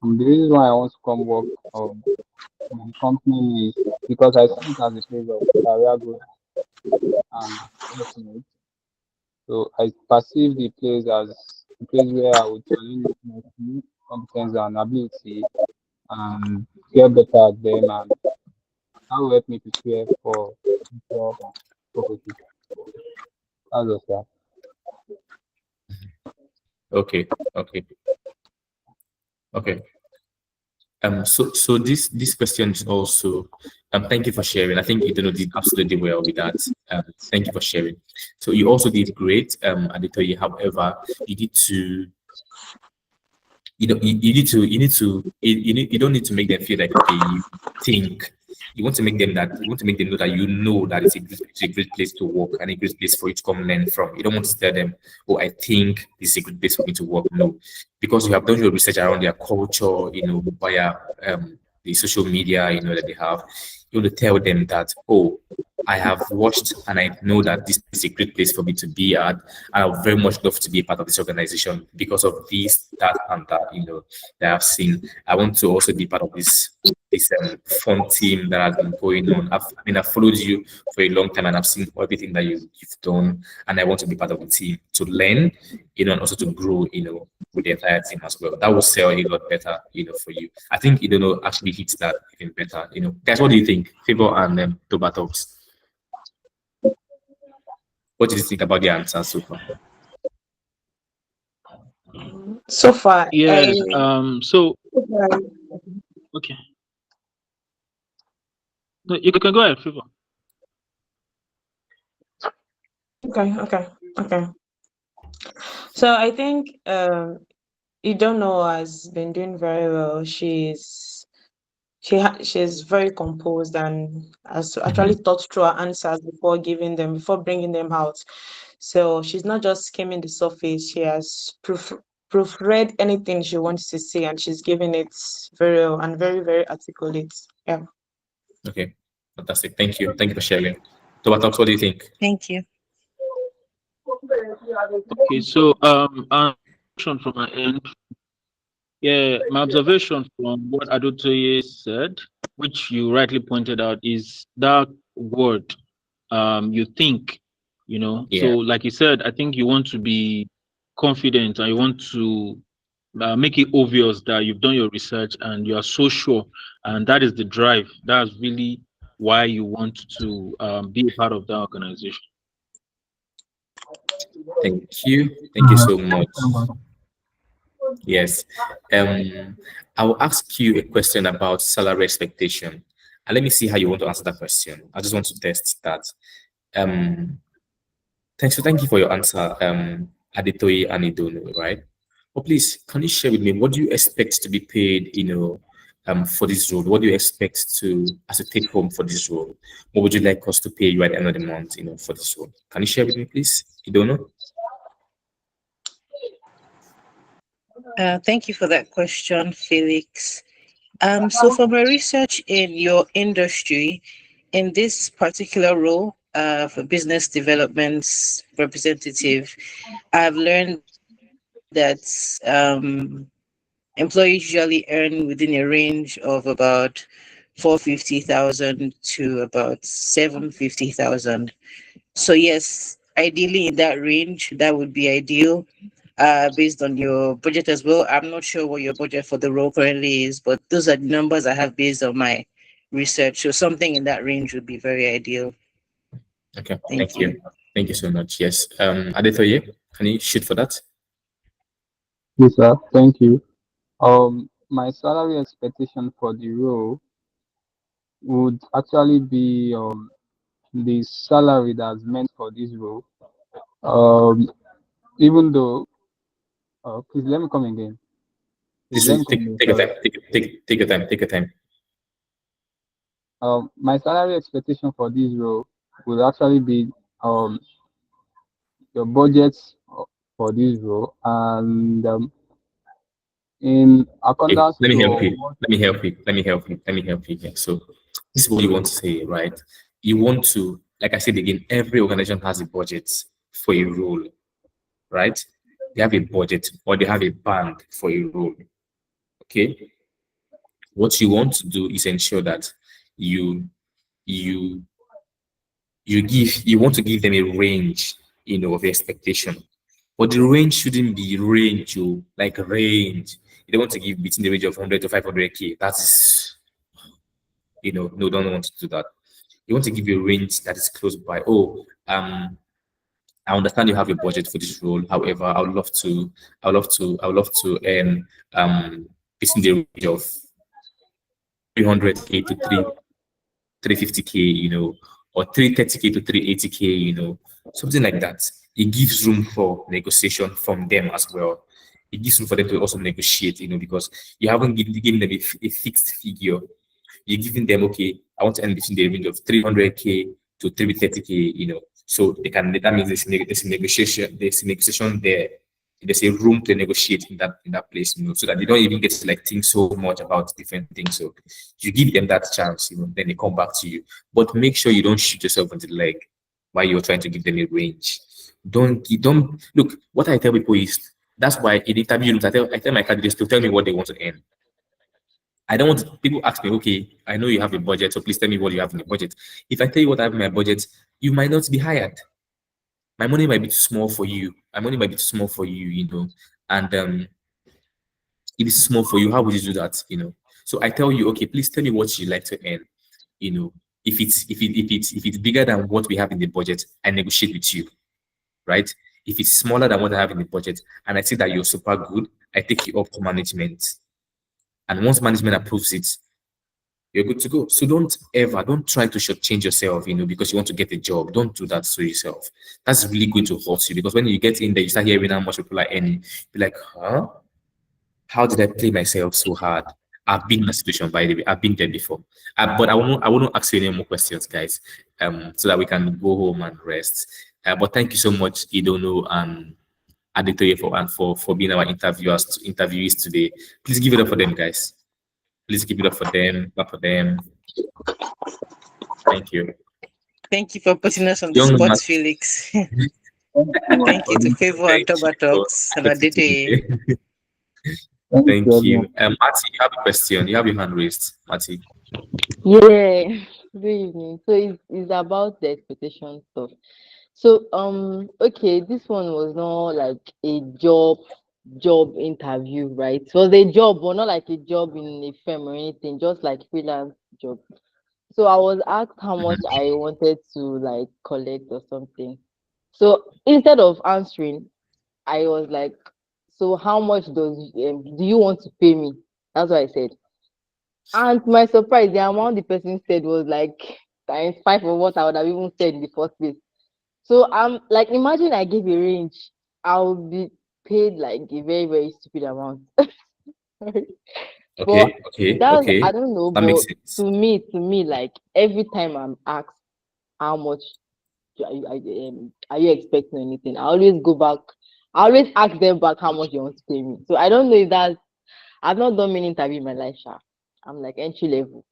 Speaker 6: The reason why I want to come work in the company is because I see it as a place of career growth and development. So I perceive the place as a place where I would challenge my skill, competence and ability and get better at them, and that will help me prepare for future purposes. That's just that.
Speaker 1: Okay. So this question is also thank you for sharing. I think you did absolutely well with that. Thank you for sharing. So you also did great, Adetoye. However, you need to you don't need to make them feel like, okay, you want to make them know that it's a great place to work and a great place for you to come learn from. You don't want to tell them, oh, I think this is a good place for me to work. No, because you have done your research around their culture, via the social media, that they have. You want to tell them that, oh, I have watched and I know that this is a great place for me to be at. I would very much love to be a part of this organization because of this, that, and that, that I've seen. I want to also be part of this fun team that has been going on. I've followed you for a long time and I've seen everything that you've done, and I want to be part of the team to learn, and also to grow, with the entire team as well. That will sell a lot better, for you. I think actually hits that even better. Guys, what do you think? Favor and Toba Talks. What do you think about the answer so far?
Speaker 2: So far,
Speaker 4: Yes. So okay. No, you can go ahead, Favor.
Speaker 2: Okay. So I think Idono has been doing very well. She's very composed and has actually thought through her answers before bringing them out. So she's not just skimming the surface. She has proofread anything she wants to say, and she's giving it very well and very, very articulate. Yeah.
Speaker 1: Okay, fantastic. Thank you for sharing. Toba Talks, what do you think?
Speaker 8: Thank you.
Speaker 4: Okay, so from my end, yeah, my observation from what Adotoye said, which you rightly pointed out, is that word, you think,
Speaker 1: Yeah.
Speaker 4: So like you said, I think you want to be confident and you want to make it obvious that you've done your research and you are so sure, and that is the drive. That's really why you want to be a part of that organization.
Speaker 1: Thank you so much. Yes. I will ask you a question about salary expectation, and let me see how you want to answer that question. I just want to test that. Thank you for your answer, Adetoye and Idono, right? But please, can you share with me what do you expect to be paid, for this role? What do you expect as a take home for this role? What would you like us to pay you at the end of the month, for this role? Can you share with me, please, Idono?
Speaker 8: Thank you for that question, Felix. So for my research in your industry, in this particular role for business development representative, I've learned that employees usually earn within a range of about 450,000 to about 750,000. So yes, ideally in that range, that would be ideal.
Speaker 3: based on your budget as well. I'm not sure what your budget for the role currently is, but those are the numbers I have based on my research. So something in that range would be very ideal.
Speaker 1: Okay,
Speaker 3: Thank
Speaker 1: thank you.
Speaker 3: you.
Speaker 1: Thank you so much. Yes. Adetoye, can you shoot for that?
Speaker 6: Yes, sir. Thank you. My salary expectation for the role would actually be the salary that's meant for this role. Um, even though, please let me come again. Please
Speaker 1: This
Speaker 6: let
Speaker 1: is
Speaker 6: me come again.
Speaker 1: take your
Speaker 6: Sorry.
Speaker 1: time. Take your time. Take your time.
Speaker 6: My salary expectation for this role would actually be your budget for this role, and in
Speaker 1: Okay,
Speaker 6: accordance
Speaker 1: let me help
Speaker 6: to
Speaker 1: you.
Speaker 6: what.
Speaker 1: Let me help you. Let me help you. Let me help you here. So, this is what you want to say, right? You want to, like I said again, every organization has a budget for a role, right? They have a budget or they have a band for a role. Okay. What you want to do is ensure that you you you want to give them a range, of expectation. But the range shouldn't be range, like range. You don't want to give between the range of 100 to 500K. That's, no, don't want to do that. You want to give a range that is close by. Oh, I understand you have a budget for this role. However, I would love to earn between the range of 300K to 350K, or 330K to 380K, something like that. It gives room for negotiation from them as well. It gives room for them to also negotiate, because you haven't given them a fixed figure. You're giving them, okay, I want to earn between the range of 300K to 330K, so that means there's a negotiation there. There's a room to negotiate in that place, so that they don't even get to like think so much about different things. So you give them that chance, then they come back to you. But make sure you don't shoot yourself in the leg while you're trying to give them a range. Don't look. What I tell people is that's why in interview rooms I tell my candidates to tell me what they want to earn. I don't want people ask me, okay, I know you have a budget, so please tell me what you have in the budget. If I tell you what I have in my budget, you might not be hired. My money might be too small for you. My money might be too small for you, And if it's small for you, how would you do that? So I tell you, okay, please tell me what you like to earn. If it's bigger than what we have in the budget, I negotiate with you, right? If it's smaller than what I have in the budget, and I see that you're super good, I take you up to management. And once management approves it, you're good to go. So don't try to shortchange yourself, because you want to get a job. Don't do that to yourself. That's really going to hurt you because when you get in there, you start hearing how much people are earning. You're like, huh? How did I play myself so hard? I've been in a situation, by the way. I've been there before. But I won't ask you any more questions, guys, so that we can go home and rest. But thank you so much, Idono and Aditoye, for being our interviewees today. Please give it up for them, guys. Please give it up for them. Clap for them. Thank you.
Speaker 3: Thank you for putting us on the
Speaker 1: Young
Speaker 3: spot,
Speaker 1: man,
Speaker 3: Felix.
Speaker 6: Thank you so much
Speaker 3: Thank
Speaker 6: for
Speaker 3: you to
Speaker 6: this.
Speaker 3: Favor and
Speaker 1: thank you
Speaker 3: Toba
Speaker 1: for
Speaker 3: Talks and
Speaker 1: accepting to be
Speaker 3: Aditi.
Speaker 1: here.
Speaker 6: Thank you,
Speaker 1: Thank you.
Speaker 6: everyone.
Speaker 1: Marty, you have a question. You have your hand raised, Marty.
Speaker 2: Yeah, good evening. So it's about the expectation stuff. So okay, this one was not like a job interview, right? It was a job, but not like a job in a firm or anything, just like freelance job. So I was asked how much
Speaker 1: Mhm.
Speaker 2: I wanted to like collect or something. So instead of answering, I was like, so how much do you want to pay me? That's what I said. And to my surprise, the amount the person said was like times five of what I would have even said in the first place. So I'm like, imagine I give a range, I'll be paid like a very, very stupid amount. But
Speaker 1: Okay, okay,
Speaker 2: that's I
Speaker 1: okay.
Speaker 2: don't know,
Speaker 1: That makes
Speaker 2: but
Speaker 1: sense.
Speaker 2: to me, like every time I'm asked how much are you expecting anything, I always go back. I always ask them back how much they want to pay me. So I don't know if that's I've not done many interview in my life, sha. I'm like entry level.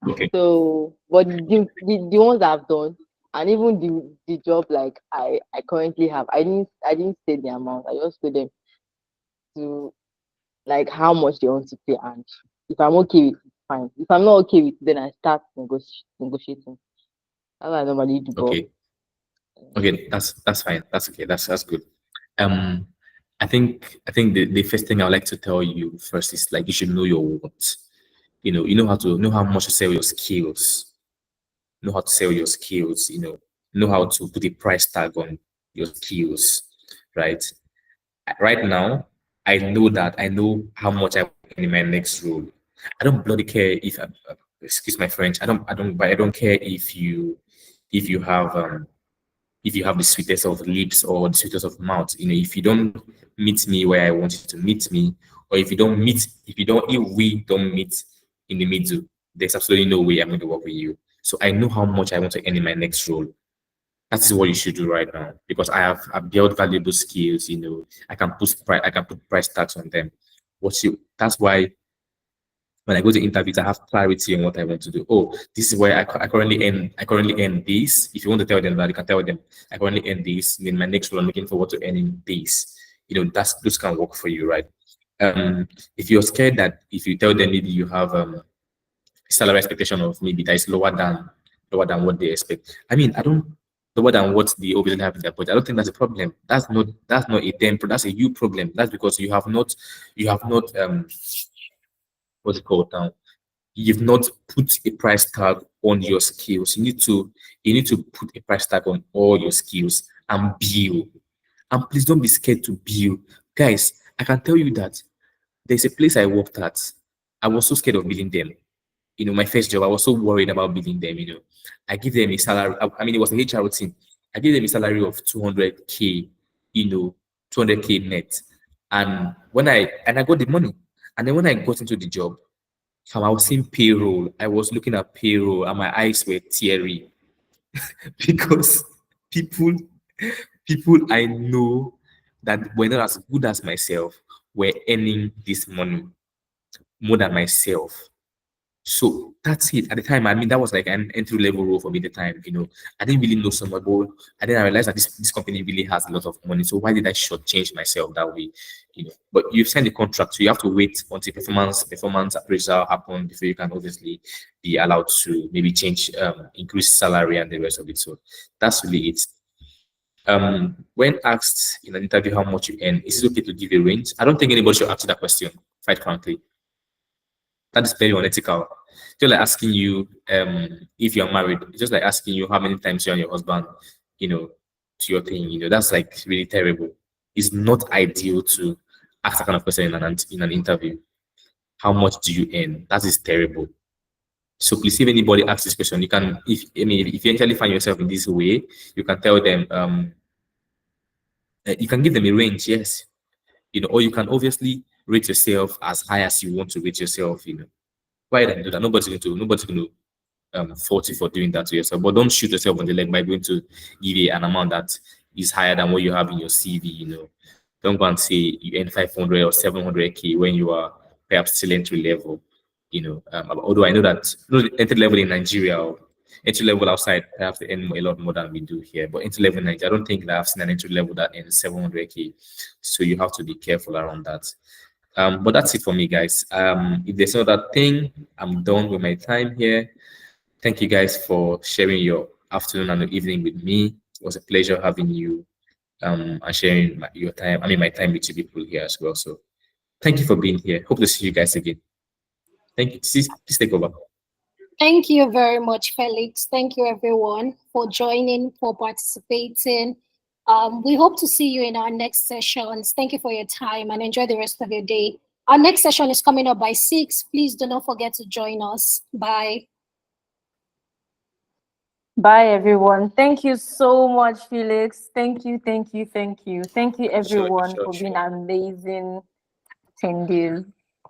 Speaker 1: Okay,
Speaker 2: So, but the ones I've done, and even the job like I currently have, I didn't say the amount. I just told them to like how much they want to pay, and if I'm okay with it, fine. If I'm not okay with it, then I start negotiating. That's what I normally do. But
Speaker 1: okay, okay. That's fine. That's okay. That's good. Um, I think the first thing I would like to tell you first is like you should know your worth. You know how much to sell your skills, know how to sell your skills, know how to put a price tag on your skills, right? Right now, I know how much I want in my next role. I don't bloody care if excuse my French. But I don't care if you have if you have the sweetest of lips or the sweetest of mouth. If you don't meet me where I want you to meet me, or if we don't meet in the middle, there's absolutely no way I'm going to work with you. So I know how much I want to earn in my next role. That is what you should do right now because I've built valuable skills. I can put price tags on them. That's why when I go to interviews, I have clarity on what I want to do. Oh, this is where I currently earn. I currently earn this. If you want to tell them that, you can tell them I currently earn this. In my next role, I'm looking forward to earning this. Those can work for you, right? If you're scared that if you tell them maybe you have salary expectation of maybe that is lower than what they expect. I mean, I don't lower than what they obviously have in their budget. I don't think that's a problem. That's not a them. That's a you problem. That's because you have not what's it called now? You've not put a price tag on your skills. You need to put a price tag on all your skills and build. And please don't be scared to build. Guys, I can tell you that there's a place I worked at. I was so scared of building them. My first job, I was so worried about building them. I give them a salary. I mean, it was a HR team. I gave them a salary of 200K, 200K net. And I got the money. And then when I got into the job, I was seeing payroll. I was looking at payroll and my eyes were teary because people, people I know that were not as good as myself were earning this money more than myself. So that's it. At the time, I mean, that was like an entry level role for me at the time. I didn't really know someone, but and then I realized that this company really has a lot of money. So why did I shortchange myself that way? But you've signed the contract, so you have to wait until performance appraisal happen before you can obviously be allowed to maybe change, increase salary and the rest of it. So that's really it. When asked in an interview how much you earn, is it okay to give a range? I don't think anybody should ask you that question, quite frankly. That is very unethical. Just like asking you if you're married, it's just like asking you how many times you and your husband, to your thing, that's like really terrible. It's not ideal to ask that kind of question in an interview. How much do you earn? That is terrible. So please, if anybody asks this question, if you actually find yourself in this way, you can tell them, you can give them a range, yes, or you can obviously rate yourself as high as you want to rate yourself, Why don't do that? Nobody's going to fault you for doing that to yourself. But don't shoot yourself on the leg by going to give you an amount that is higher than what you have in your CV. Don't go and say you earn 500 or 700K when you are perhaps still entry level. Although I know that entry level in Nigeria or entry level outside perhaps they earn a lot more than we do here. But entry level in Nigeria, I don't think that I've seen an entry level that earns 700K. So you have to be careful around that. But that's it for me, guys. If there's no other thing, I'm done with my time here. Thank you guys for sharing your afternoon and evening with me. It was a pleasure having you and sharing your time. I mean, my time with you people here as well. So thank you for being here. Hope to see you guys again. Thank you. Please take over.
Speaker 10: Thank you very much, Felix. Thank you, everyone, for joining, for participating. We hope to see you in our next sessions. Thank you for your time and enjoy the rest of your day. Our next session is coming up by 6. Please do not forget to join us. Bye.
Speaker 2: Bye, everyone. Thank you so much, Felix. Thank you, thank you, thank you. Thank you, everyone, for being amazing attendees.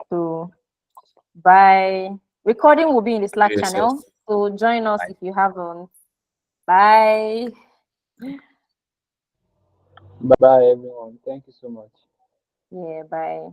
Speaker 2: So, bye. Recording will be in the Slack channel. So, join us if you haven't. Bye.
Speaker 6: Bye, everyone. Thank you so much.
Speaker 2: Yeah, bye.